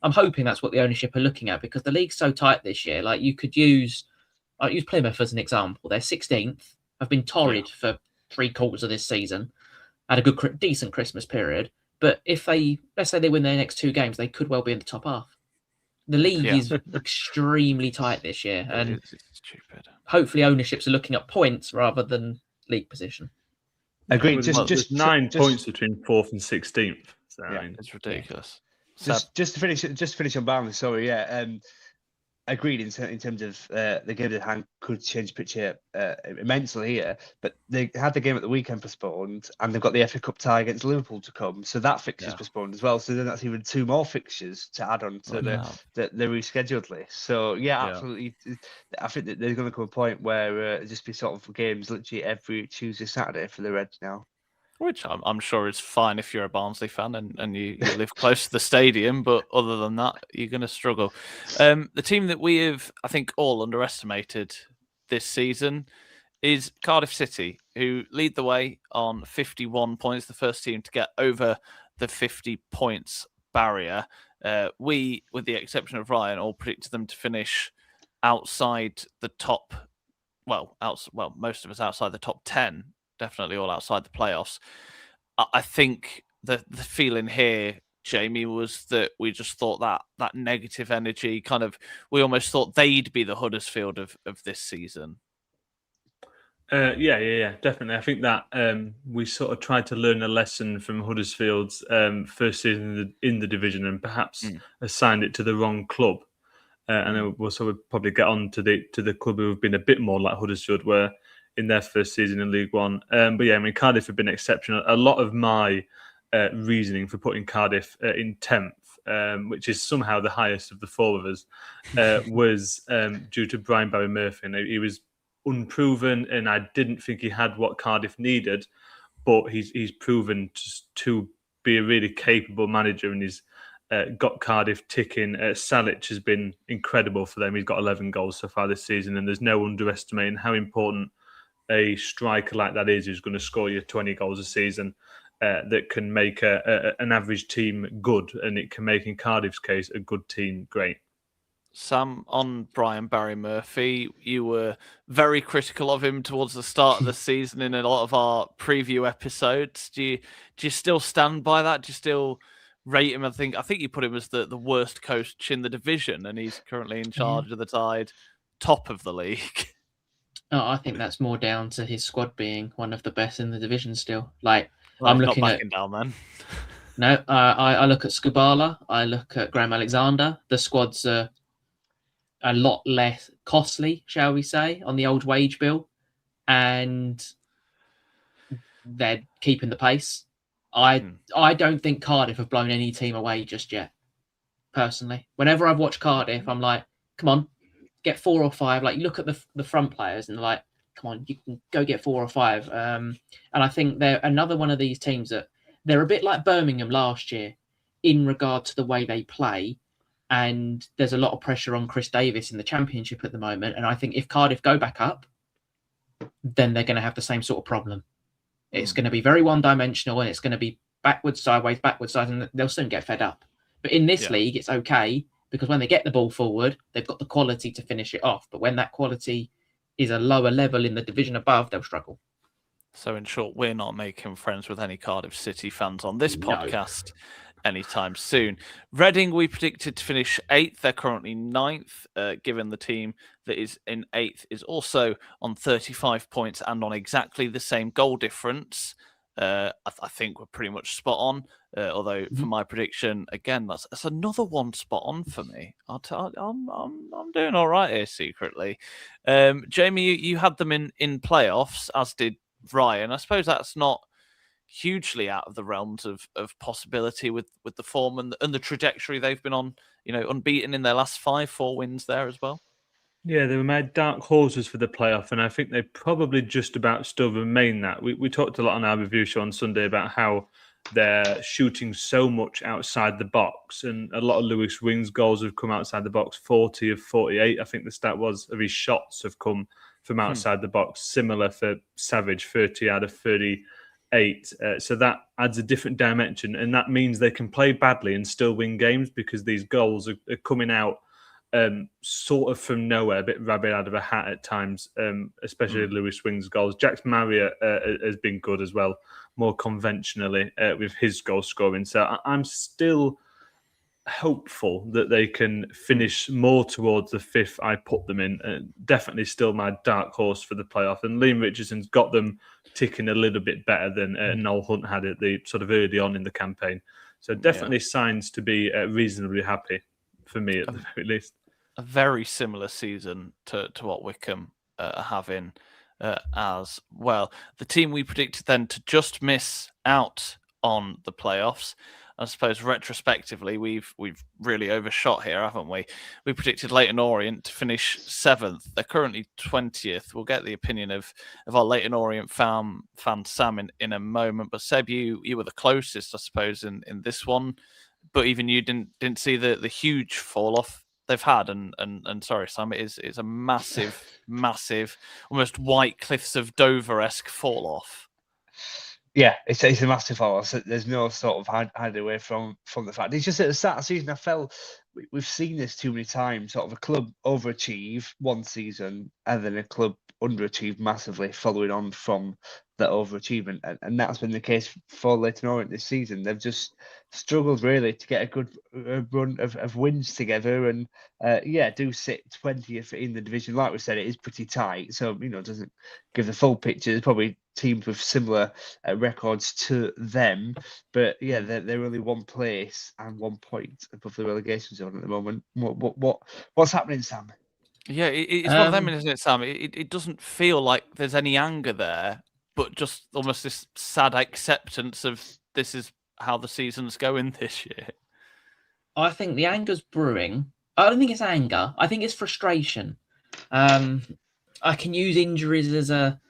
I'm hoping that's what the ownership are looking at, because the league's so tight this year. Like, you could use I'll use Plymouth as an example. They're 16th. Have been torrid for 3/4 of this season. Had a good, decent Christmas period. But if let's say they win their next 2 games, they could well be in the top half. The league is extremely tight this year, and it's stupid. Hopefully ownerships are looking at points rather than league position. Agreed. There's 9 points between 4th and 16th. So I mean, it's ridiculous. Just to finish on Barnsley. Sorry, agreed in terms of the game at hand could change the picture immensely here, but they had the game at the weekend postponed, and they've got the FA Cup tie against Liverpool to come, so that fixture's postponed as well. So then that's even 2 more fixtures to add on to the rescheduled list. So absolutely, I think that there's going to come a point where it'll just be sort of games literally every Tuesday, Saturday for the Reds now. Which I'm sure is fine if you're a Barnsley fan and you live close to the stadium, but other than that, you're going to struggle. The team that we have, I think, all underestimated this season is Cardiff City, who lead the way on 51 points, the first team to get over the 50 points barrier. We, with the exception of Ryan, all predicted them to finish outside the top, most of us outside the top 10. Definitely all outside the playoffs. I think the feeling here, Jamie, was that we just thought that negative energy we almost thought they'd be the Huddersfield of this season. Definitely. I think that we sort of tried to learn a lesson from Huddersfield's first season in the division and perhaps assigned it to the wrong club. And then we'll probably get on to the club who have been a bit more like Huddersfield, where in their first season in League One. Cardiff have been exceptional. A lot of my reasoning for putting Cardiff in 10th, which is somehow the highest of the 4 of us, was due to Brian Barry Murphy. And he was unproven, and I didn't think he had what Cardiff needed, but he's proven to be a really capable manager, and he's got Cardiff ticking. Salic has been incredible for them. He's got 11 goals so far this season, and there's no underestimating how important a striker like that is, who's going to score you 20 goals a season, that can make an average team good, and it can make, in Cardiff's case, a good team great. Sam, on Brian Barry Murphy, you were very critical of him towards the start of the season in a lot of our preview episodes. Do you still stand by that? Do you still rate him? I think you put him as the worst coach in the division, and he's currently in charge of the Tide, top of the league. Oh, I think that's more down to his squad being one of the best in the division still. I'm looking at down then. No, I look at Skubala, I look at Graham Alexander. The squads are a lot less costly, shall we say, on the old wage bill, and they're keeping the pace. I don't think Cardiff have blown any team away just yet. Personally, whenever I've watched Cardiff, I'm like, come on, get 4 or 5. You look at the front players and like, come on, you can go get 4 or 5. And I think they're another one of these teams that they're a bit like Birmingham last year in regard to the way they play. And there's a lot of pressure on Chris Davis in the Championship at the moment. And I think if Cardiff go back up, then they're going to have the same sort of problem. It's going to be very one-dimensional, and it's going to be backwards, sideways, and they'll soon get fed up. But in this league, it's okay, because when they get the ball forward, they've got the quality to finish it off. But when that quality is a lower level in the division above, they'll struggle. So in short, we're not making friends with any Cardiff City fans on this podcast anytime soon. Reading, we predicted to finish 8th. They're currently 9th, given the team that is in 8th is also on 35 points and on exactly the same goal difference. I think we're pretty much spot on. Although for my prediction, again, that's another one spot on for me. I'm doing all right here secretly. Jamie, you had them in playoffs, as did Ryan. I suppose that's not hugely out of the realms of possibility with the form and the trajectory they've been on. Unbeaten in their last 4 wins there as well. Yeah, they were made dark horses for the playoff, and I think they probably just about still remain that. We talked a lot on our review show on Sunday about how they're shooting so much outside the box, and a lot of Lewis Wing's goals have come outside the box. 40 of 48, I think the stat was, of his shots have come from outside the box. Similar for Savage, 30 out of 38. So that adds a different dimension, and that means they can play badly and still win games, because these goals are coming out sort of from nowhere, a bit rabbit out of a hat at times, especially Lewis Wing's goals. Jack Marriott has been good as well, more conventionally with his goal scoring. So I'm still hopeful that they can finish more towards the fifth I put them in. Definitely still my dark horse for the playoff. And Liam Richardson's got them ticking a little bit better than Noel Hunt had it the sort of early on in the campaign. So definitely signs to be reasonably happy for me at the very least. A very similar season to what Wycombe are having as well. The team we predicted then to just miss out on the playoffs. I suppose retrospectively, we've really overshot here, haven't we? We predicted Leyton Orient to finish 7th. They're currently 20th. We'll get the opinion of our Leyton Orient fan Sam in a moment. But Seb, you were the closest, I suppose, in this one. But even you didn't see the huge fall off they've had. And sorry, Sam, it's a massive, almost White Cliffs of Dover-esque fall off. Yeah, it's a massive fall. So there's no sort of hide away from the fact. It's just at the start of the season, I felt we've seen this too many times. Sort of a club overachieve one season and then a club underachieve massively following on from that overachievement. And that's been the case for Leyton Orient this season. They've just struggled really to get a good run of wins together. And do sit 20th in the division. Like we said, it is pretty tight. So, it doesn't give the full picture. There's probably teams with similar records to them. But yeah, they're only one place and 1 point above the relegation zone at the moment. What's happening, Sam? Yeah, it's one of them, isn't it, Sam? It doesn't feel like there's any anger there, but just almost this sad acceptance of this is how the season's going this year. I think the anger's brewing. I don't think it's anger. I think it's frustration. I can use injuries as a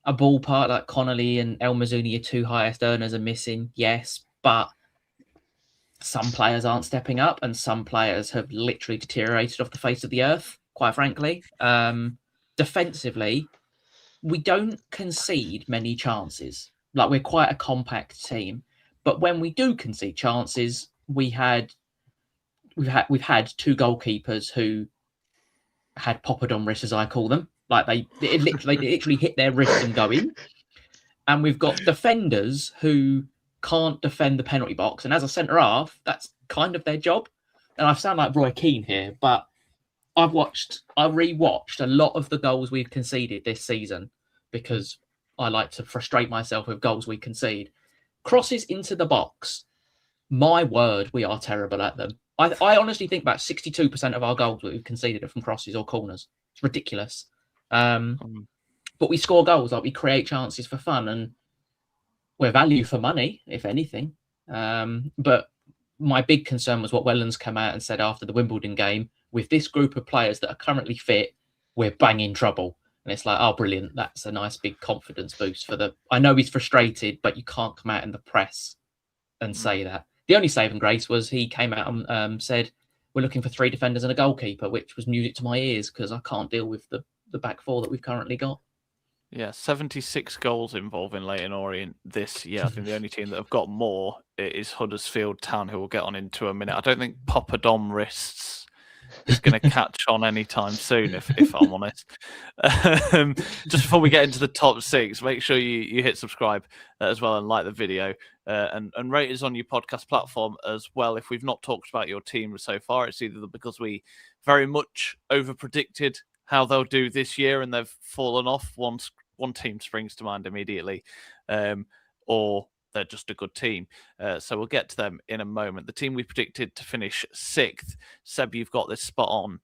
ballpark, like Connolly and El Mazzuni, your two highest earners, are missing, yes, but some players aren't stepping up and some players have literally deteriorated off the face of the earth, quite frankly. Defensively, we don't concede many chances. Like, we're quite a compact team, but when we do concede chances, we've had two goalkeepers who had poppadom wrists, as I call them. Like they literally hit their wrists and go in. And we've got defenders who can't defend the penalty box. And as a centre half, that's kind of their job. And I sound like Roy Keane here, but I rewatched a lot of the goals we've conceded this season because I like to frustrate myself with goals we concede. Crosses into the box. My word, we are terrible at them. I honestly think about 62% of our goals that we've conceded are from crosses or corners. It's ridiculous. But we score goals, like we create chances for fun, and we're value for money, if anything. But my big concern was what Wellens came out and said after the Wimbledon game. With this group of players that are currently fit, we're banging trouble. And it's like, oh, brilliant. That's a nice big confidence boost for the... I know he's frustrated, but you can't come out in the press and say that. The only saving grace was he came out and said, we're looking for 3 defenders and a goalkeeper, which was music to my ears because I can't deal with the back four that we've currently got. Yeah, 76 goals involving Leyton Orient this year. I think the only team that have got more is Huddersfield Town, who we'll get on into a minute. I don't think Poppadom wrists is going to catch on anytime soon, if I'm honest. Just before we get into the top 6, make sure you hit subscribe as well and like the video and rate us on your podcast platform as well. If we've not talked about your team so far, it's either because we very much over-predicted how they'll do this year and they've fallen off. One team springs to mind immediately, or they're just a good team. So we'll get to them in a moment. The team we predicted to finish 6th, Seb, you've got this spot on,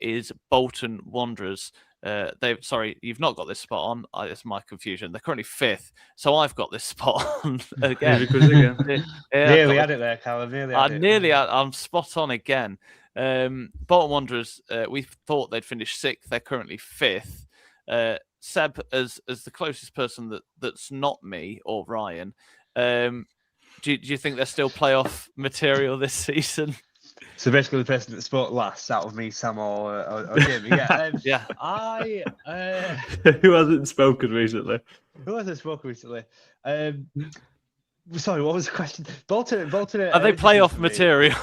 is Bolton Wanderers. You've not got this spot on. It's my confusion. They're currently 5th, so I've got this spot on again. Nearly had it there, Callum. I'm spot on again. Bolton Wanderers, we thought they'd finish 6th. They're currently 5th. Seb, as the closest person that's not me or Ryan, do you think they're still playoff material this season? So basically, the person that spoke last out of me, Sam or Jamie. Yeah, yeah. Who hasn't spoken recently? Sorry, what was the question? Bolton. Are they playoff material?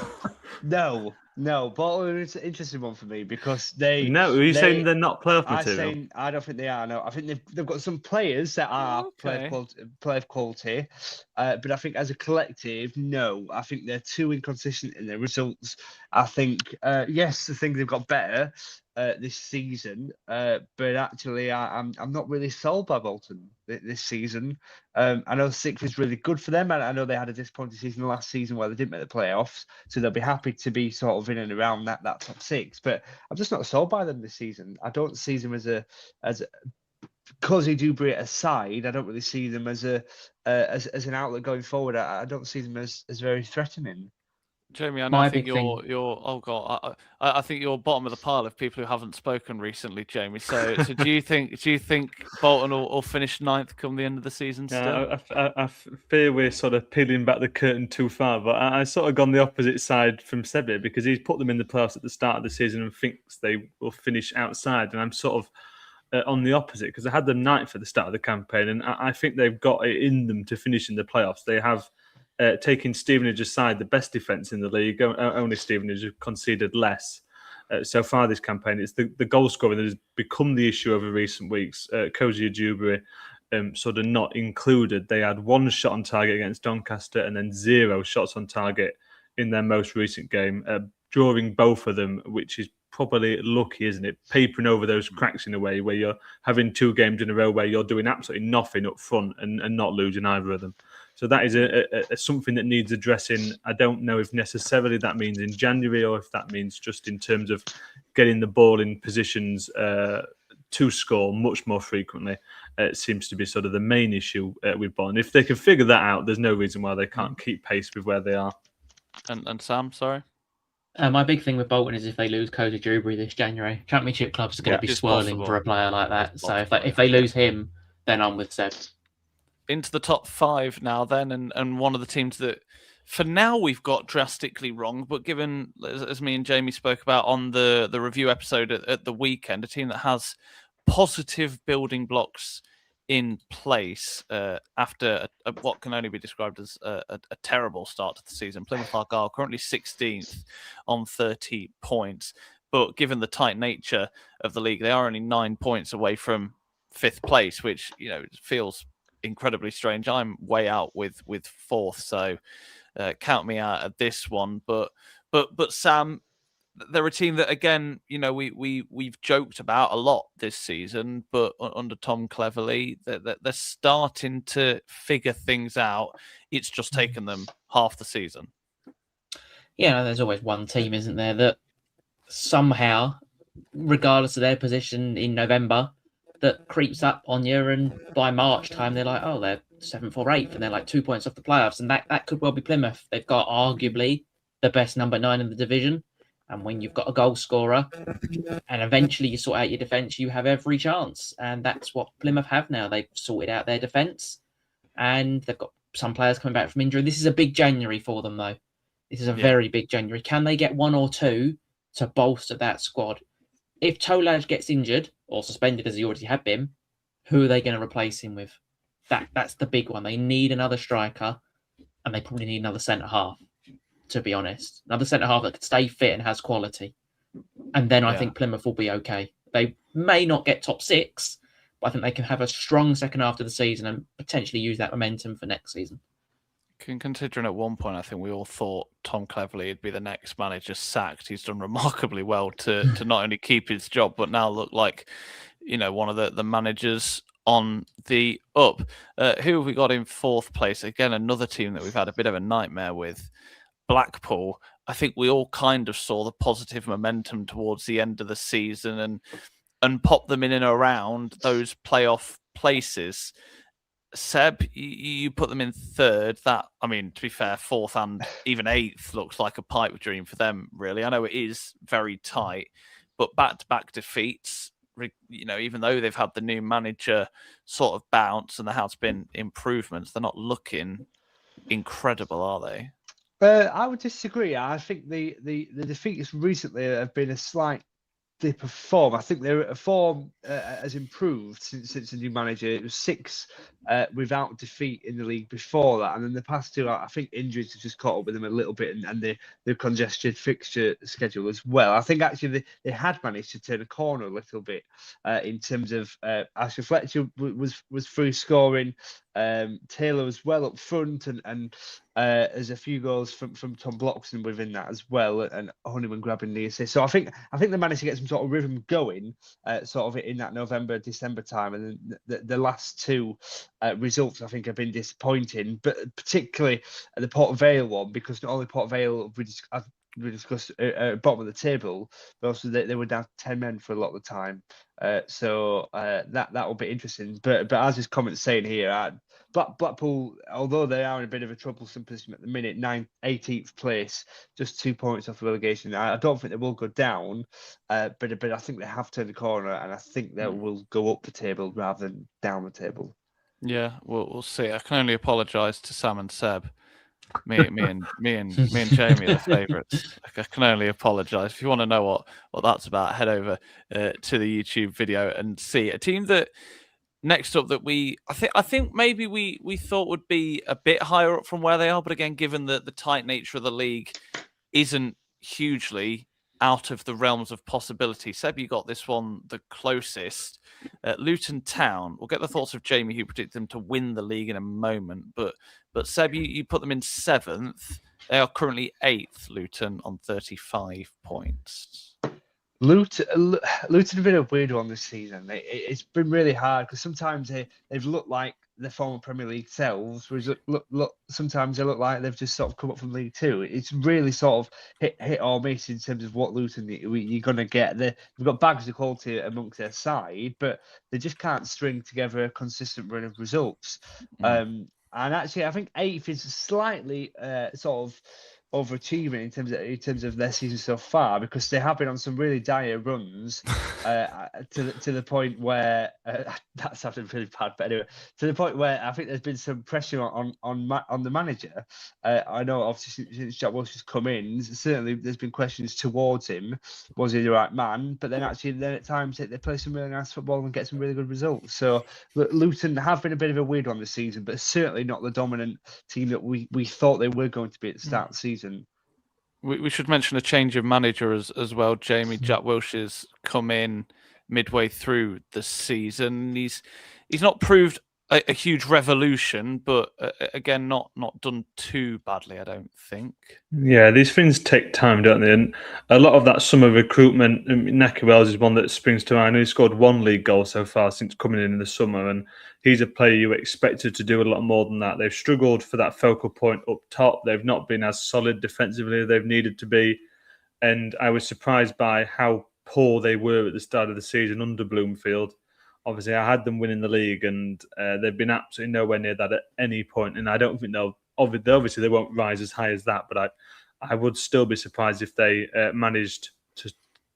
No. Bolton is an interesting one for me because they. No, are you saying they're not playoff I'm material? saying I don't think they are. No, I think they've got some players that are playoff quality, but I think as a collective, no. I think they're too inconsistent in their results. I think yes, the things they've got better this season, but actually I'm not really sold by Bolton this season. I know sixth is really good for them, and I know they had a disappointing season last season where they didn't make the playoffs, so they'll be happy to be sort of in and around that top six. But I'm just not sold by them this season. I don't see them as Cozy Dewberry aside. I don't really see them as as an outlet going forward. I don't see them as very threatening. Jamie, I My think big thing- you're oh god, I think you're bottom of the pile of people who haven't spoken recently, Jamie. So do you think Bolton will finish ninth come the end of the season still? I fear we're sort of peeling back the curtain too far, but I sort of gone the opposite side from Sebi because he's put them in the playoffs at the start of the season and thinks they will finish outside, and I'm sort of on the opposite because I had them ninth at the start of the campaign, and I think they've got it in them to finish in the playoffs. They have. Taking Stevenage aside, the best defence in the league, only Stevenage have conceded less so far this campaign. It's the goal scoring that has become the issue over recent weeks. Cozy Dewberry sort of not included. They had one shot on target against Doncaster and then 0 shots on target in their most recent game, drawing both of them, which is probably lucky, isn't it? Papering over those cracks in a way where you're having 2 games in a row where you're doing absolutely nothing up front and not losing either of them. So that is a something that needs addressing. I don't know if necessarily that means in January or if that means just in terms of getting the ball in positions to score much more frequently. It seems to be sort of the main issue with Bolton. If they can figure that out, there's no reason why they can't keep pace with where they are. And Sam, sorry. My big thing with Bolton is if they lose Cozy Dewberry this January, Championship clubs are going to be It's swirling possible. for a player like that. It's So possible, if they lose him, then I'm with Seb. Into the top 5 now then, and one of the teams that for now we've got drastically wrong, but given as me and Jamie spoke about on the review episode at the weekend, a team that has positive building blocks in place after what can only be described as a terrible start to the season. Plymouth Argyle currently 16th on 30 points, but given the tight nature of the league, they are only 9 points away from 5th place, which feels incredibly strange. I'm way out with 4th, so count me out at this one. But Sam, they're a team that again, we've joked about a lot this season, but under Tom Cleverley, they're starting to figure things out. It's just taken them half the season. Yeah, there's always one team, isn't there, that somehow, regardless of their position in November, that creeps up on you, and by March time they're like, oh, they're 7th or 8th, and they're like 2 points off the playoffs, and that could well be Plymouth. They've got arguably the best number 9 in the division, and when you've got a goal scorer, and eventually you sort out your defence, you have every chance, and that's what Plymouth have now. They've sorted out their defence, and they've got some players coming back from injury. This is a big January for them, though. This is a very big January. Can they get 1 or 2 to bolster that squad? If Tolaj gets injured or suspended, as he already had been, who are they going to replace him with? That's the big one. They need another striker, and they probably need another centre-half, to be honest. Another centre-half that could stay fit and has quality. And then I think Plymouth will be okay. They may not get top 6, but I think they can have a strong second half of the season and potentially use that momentum for next season. Considering at one point, I think we all thought Tom Cleverley would be the next manager sacked. He's done remarkably well to not only keep his job, but now look like, one of the managers on the up. Who have we got in 4th place? Again, another team that we've had a bit of a nightmare with, Blackpool. I think we all kind of saw the positive momentum towards the end of the season and popped them in and around those playoff places. Seb, you put them in 3rd. That, I mean, to be fair, 4th and even 8th looks like a pipe dream for them, really. I know it is very tight, but back-to-back defeats, even though they've had the new manager sort of bounce and there has been improvements, they're not looking incredible, are they? I would disagree. I think the defeats recently have been a slight they perform. I think their form has improved since the new manager. It was 6 without defeat in the league before that, and then the past 2, I think injuries have just caught up with them a little bit, and the congested fixture schedule as well. I think actually they had managed to turn a corner a little bit in terms of Ashley Fletcher was free scoring. Taylor was well up front, and there's a few goals from Tom Bloxham within that as well, and Honeyman grabbing the assist. So I think they managed to get some sort of rhythm going, sort of in that November, December time, and then the last 2 results I think have been disappointing, but particularly the Port Vale one, because not only Port Vale we discussed bottom of the table, but also they were down 10 men for a lot of the time. So that will be interesting. But as his comments saying here, Blackpool, although they are in a bit of a troublesome position at the minute, 18th place, just 2 points off relegation. I don't think they will go down, but I think they have turned the corner, and I think they will go up the table rather than down the table. Yeah, we'll see. I can only apologise to Sam and Seb. Me and Jamie are the favourites. I can only apologise. If you want to know what that's about, head over to the YouTube video and see a team that next up that I think maybe we thought would be a bit higher up from where they are, but again, given the tight nature of the league, isn't hugely out of the realms of possibility. Seb, you got this one the closest. Luton Town. We'll get the thoughts of Jamie, who predicted them to win the league in a moment. But Seb, you put them in 7th. They are currently 8th, Luton, on 35 points. Luton have been a weird one this season. It's been really hard because sometimes they've looked like the former Premier League selves, whereas sometimes they look like they've just sort of come up from League Two. It's really sort of hit or miss in terms of what Luton you're going to get. They've got bags of quality amongst their side, but they just can't string together a consistent run of results. And actually, I think 8th is slightly sort of overachieving in terms of their season so far, because they have been on some really dire runs to the point where that sounded really bad, but anyway, to the point where I think there's been some pressure on the manager. I know obviously since Jack Welsh has come in, certainly there's been questions towards him. Was he the right man? But then at times they play some really nice football and get some really good results. So Luton have been a bit of a weird one this season, but certainly not the dominant team that we thought they were going to be at the start of the season. We should mention a change of manager as well, Jamie. Jack Welsh has come in midway through the season. He's not proved a huge revolution, but again, not done too badly, I don't think. Yeah, these things take time, don't they? And a lot of that summer recruitment, Naki Wells is one that springs to mind. He scored 1 league goal so far since coming in the summer, and he's a player you expected to do a lot more than that. They've struggled for that focal point up top. They've not been as solid defensively as they've needed to be, and I was surprised by how poor they were at the start of the season under Bloomfield. Obviously, I had them winning the league, and they've been absolutely nowhere near that at any point. And I don't think obviously they won't rise as high as that, but I would still be surprised if they managed to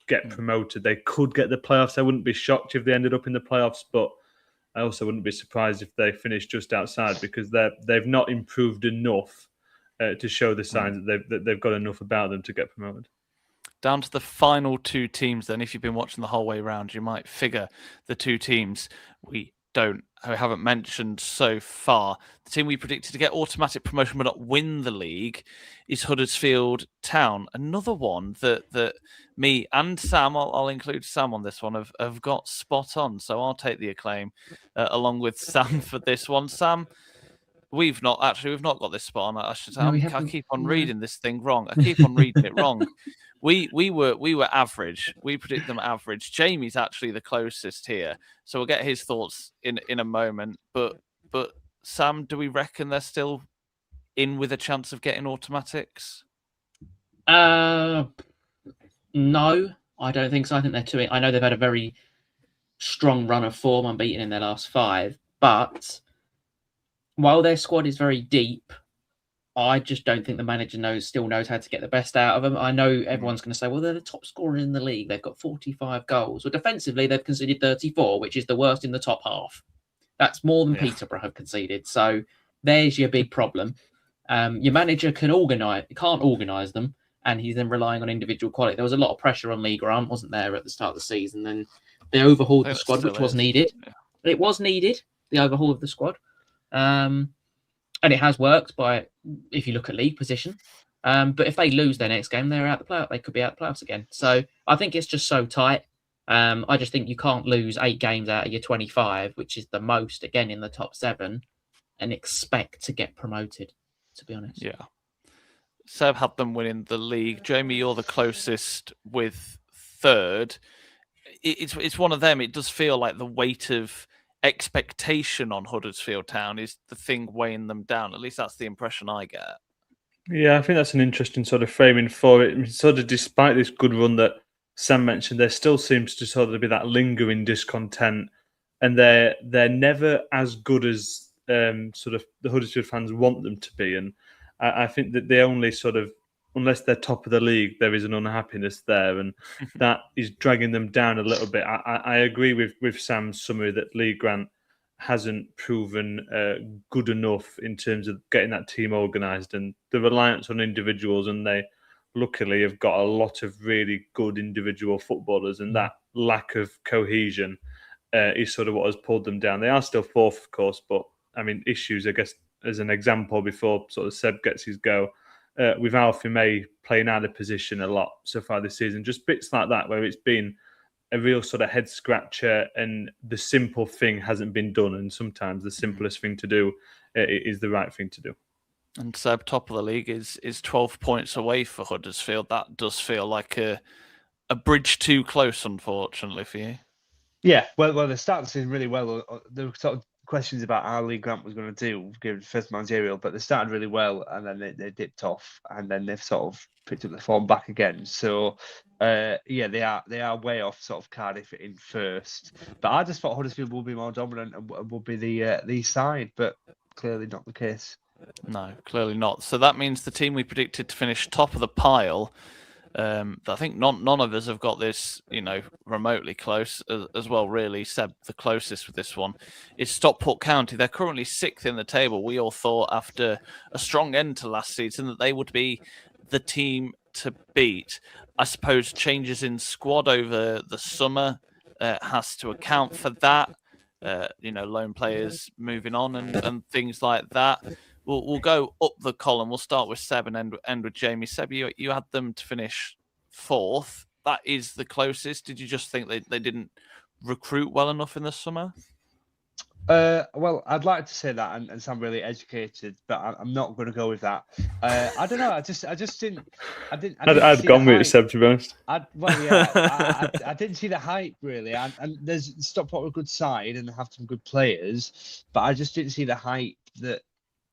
get promoted. They could get the playoffs. I wouldn't be shocked if they ended up in the playoffs, but I also wouldn't be surprised if they finished just outside, because they've not improved enough to show the signs that they've got enough about them to get promoted. Down to the final 2 teams then. If you've been watching the whole way around, you might figure the 2 teams we haven't mentioned so far. The team we predicted to get automatic promotion but not win the league is Huddersfield Town. Another one that me and Sam, I'll include Sam on this one, have got spot on. So I'll take the acclaim along with Sam for this one. Sam, we've not got this spot on. I should say, I keep on reading this thing wrong. I keep on reading it wrong. We were average. We predict them average. Jamie's actually the closest here, so we'll get his thoughts in a moment. But Sam, do we reckon they're still in with a chance of getting automatics? No, I don't think so. I think they're too. I know they've had a very strong run of form, unbeaten in their last 5, but while their squad is very deep, I just don't think the manager still knows how to get the best out of them. I know everyone's going to say, well, they're the top scorer in the league. They've got 45 goals. Well, defensively, they've conceded 34, which is the worst in the top half. That's more than Peterborough have conceded. So there's your big problem. Your manager can't organise them, and he's then relying on individual quality. There was a lot of pressure on League One, wasn't there, at the start of the season? Then they overhauled the squad, which was needed. Yeah. It was needed, the overhaul of the squad. And it has worked if you look at league position. But if they lose their next game, they're out the playoff. They could be out the playoffs again. So I think it's just so tight. I just think you can't lose 8 games out of your 25, which is the most, again, in the top 7, and expect to get promoted, to be honest. Yeah. Seb had them winning the league. Jamie, you're the closest with 3rd. It's one of them. It does feel like the weight of expectation on Huddersfield Town is the thing weighing them down. At least that's the impression I get. Yeah, I think that's an interesting sort of framing for it. I mean, sort of despite this good run that Sam mentioned, there still seems to sort of be that lingering discontent, and they're never as good as sort of the Huddersfield fans want them to be. And I think that they only sort of, unless they're top of the league, there is an unhappiness there, and that is dragging them down a little bit. I agree with Sam's summary that Lee Grant hasn't proven good enough in terms of getting that team organised, and the reliance on individuals, and they luckily have got a lot of really good individual footballers, and that lack of cohesion is sort of what has pulled them down. They are still 4th, of course, but I mean, issues, I guess, as an example, before sort of Seb gets his go, with Alfie May playing out of position a lot so far this season, just bits like that where it's been a real sort of head scratcher, and the simple thing hasn't been done, and sometimes the simplest thing to do is the right thing to do. And Seb, top of the league, is 12 points away for Huddersfield. That does feel like a bridge too close, unfortunately, for you. Yeah, well, they're starting the season really well. There were sort of questions about how Lee Grant was going to do, given the first managerial, but they started really well, and then they dipped off, and then they've sort of picked up the form back again. So, yeah, they are way off sort of Cardiff in 1st. But I just thought Huddersfield would be more dominant and would be the side, but clearly not the case. No, clearly not. So that means the team we predicted to finish top of the pile, I think none of us have got this, remotely close as well, really. Seb, the closest with this one, is Stockport County. They're currently 6th in the table. We all thought after a strong end to last season that they would be the team to beat. I suppose changes in squad over the summer has to account for that. Loan players moving on and things like that. We'll go up the column. We'll start with Seb and end with Jamie. Seb, you had them to finish 4th. That is the closest. Did you just think they didn't recruit well enough in the summer? Well, I'd like to say that and sound really educated, but I'm not going to go with that. I don't know. I just didn't. I'd gone with it, Seb, to be honest. I didn't see the hype really, and there's Stockport a good side and they have some good players, but I just didn't see the hype that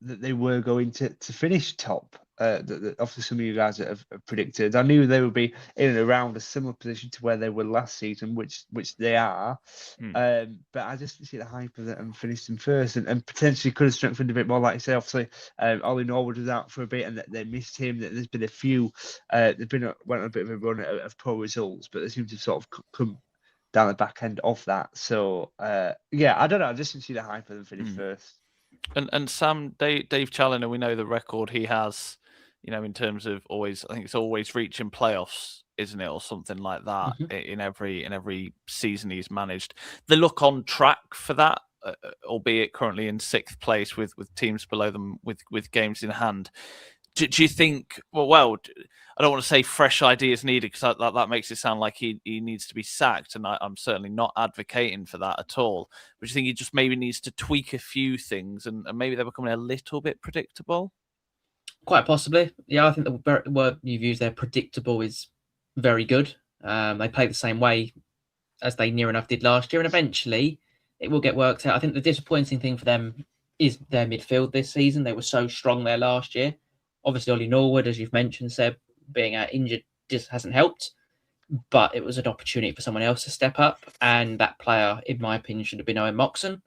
they were going to finish top. Obviously, some of you guys have predicted. I knew they would be in and around a similar position to where they were last season, which they are. But I just didn't see the hype of it and finished in 1st, and potentially could have strengthened a bit more. Like you say, obviously, Ollie Norwood was out for a bit, and they missed him. There's been a few. They've went on a bit of a run of poor results, but they seem to sort of come down the back end of that. So yeah, I don't know. I just didn't see the hype of them finish 1st. And Sam, Dave Challoner, we know the record he has, in terms of I think it's always reaching playoffs, isn't it, or something like that in every season he's managed. They look on track for that, albeit currently in 6th place with teams below them with games in hand. Do you think? Well, I don't want to say fresh ideas needed because that makes it sound like he needs to be sacked, and I'm certainly not advocating for that at all. But do you think he just maybe needs to tweak a few things, and maybe they're becoming a little bit predictable? Quite possibly, yeah. I think the word you've used there, predictable, is very good. They play the same way as they near enough did last year, and eventually it will get worked out. I think the disappointing thing for them is their midfield this season. They were so strong there last year. Obviously, Ollie Norwood, as you've mentioned, Seb, being injured just hasn't helped. But it was an opportunity for someone else to step up. And that player, in my opinion, should have been Owen Moxon.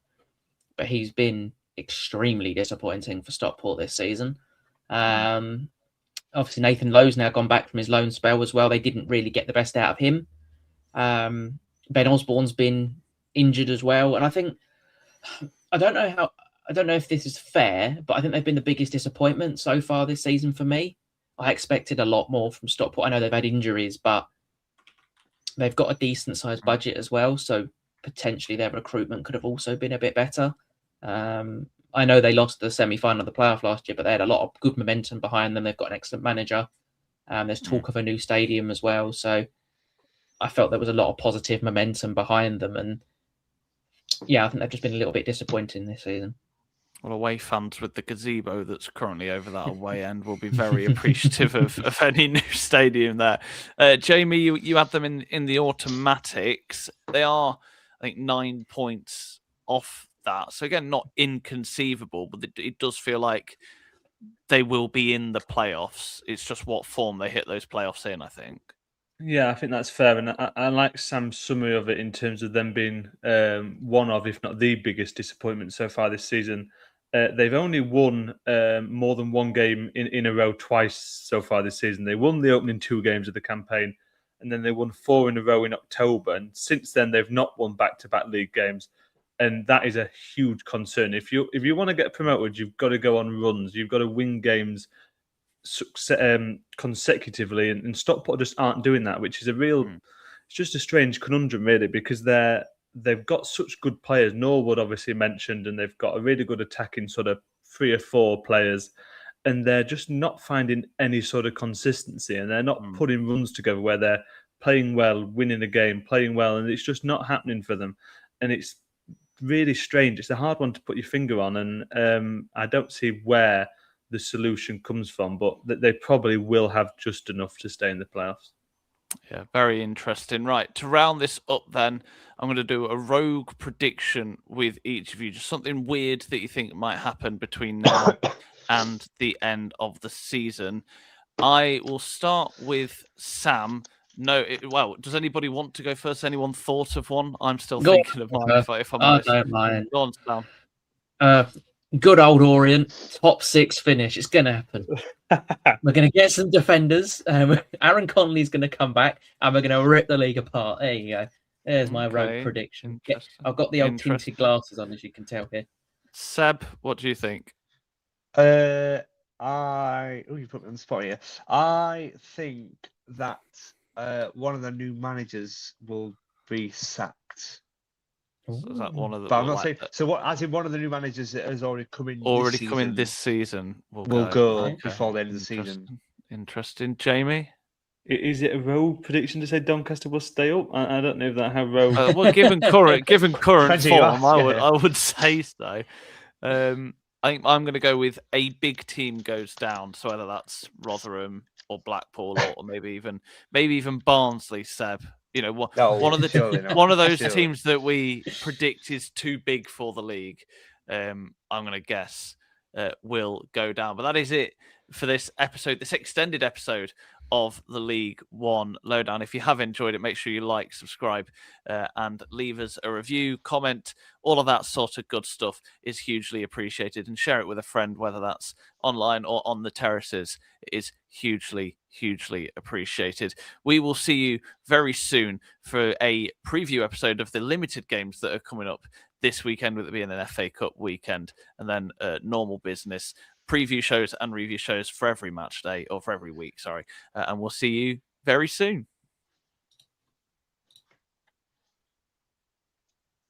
But he's been extremely disappointing for Stockport this season. Obviously, Nathan Lowe's now gone back from his loan spell as well. They didn't really get the best out of him. Ben Osborne's been injured as well. And I think, I don't know if this is fair, but I think they've been the biggest disappointment so far this season for me. I expected a lot more from Stockport. I know they've had injuries, but they've got a decent sized budget as well. So potentially their recruitment could have also been a bit better. I know they lost the semi-final of the playoff last year, but they had a lot of good momentum behind them. They've got an excellent manager. There's talk of a new stadium as well. So I felt there was a lot of positive momentum behind them. And yeah, I think they've just been a little bit disappointing this season. Well, away fans with the gazebo that's currently over that away end will be very appreciative of any new stadium there. Jamie, you had them in the automatics. They are, I think, 9 points off that. So again, not inconceivable, but it does feel like they will be in the playoffs. It's just what form they hit those playoffs in, I think. Yeah, I think that's fair. And I like Sam's summary of it in terms of them being one of, if not the biggest disappointment so far this season. They've only won more than one game in a row twice so far this season. They won the opening 2 games of the campaign, and then they won 4 in a row in October. And since then, they've not won back-to-back league games. And that is a huge concern. If you want to get promoted, you've got to go on runs. You've got to win games consecutively, and Stockport just aren't doing that, which is it's just a strange conundrum, really, because they've got such good players. Norwood obviously mentioned, and they've got a really good attacking sort of 3 or 4 players, and they're just not finding any sort of consistency, and they're not putting runs together where they're playing well, winning a game, playing well, and it's just not happening for them. And it's really strange. It's a hard one to put your finger on, and I don't see where the solution comes from, but that they probably will have just enough to stay in the playoffs. Yeah, very interesting. Right, to round this up then, I'm going to do a rogue prediction with each of you. Just something weird that you think might happen between now and the end of the season. I will start with Sam. Well, does anybody want to go first? Anyone thought of one? I'm still thinking of mine, if I'm honest. I don't mind. Go on, Sam. Good old Orient, top 6 finish. It's going to happen. We're going to get some defenders. Aaron Connolly's going to come back, and we're going to rip the league apart. There you go. There's my rogue prediction. I've got the old tinted glasses on, as you can tell here. Seb, what do you think? You put me on the spot here. I think that one of the new managers will be sacked. So is that one of the? But I'm not saying. So what? As in one of the new managers that has already come in. This season. Will go before the end of the season. Interesting, Jamie. Is it a rogue prediction to say Doncaster will stay up? I don't know if that how rogue. Well, given current form, I would say so. I think I'm going to go with a big team goes down. So whether that's Rotherham or Blackpool or maybe even Barnsley, Seb. You know, one of those teams that we predict is too big for the league. I'm going to guess will go down. But that is it for this episode, this extended episode of the League One Lowdown. If you have enjoyed it, make sure you like, subscribe, and leave us a review, comment. All of that sort of good stuff is hugely appreciated, and share it with a friend, whether that's online or on the terraces. It is hugely, hugely appreciated. We will see you very soon for a preview episode of the limited games that are coming up this weekend, with it being an FA Cup weekend, and then normal business preview shows and review shows for every match day, or for every week, sorry. And we'll see you very soon.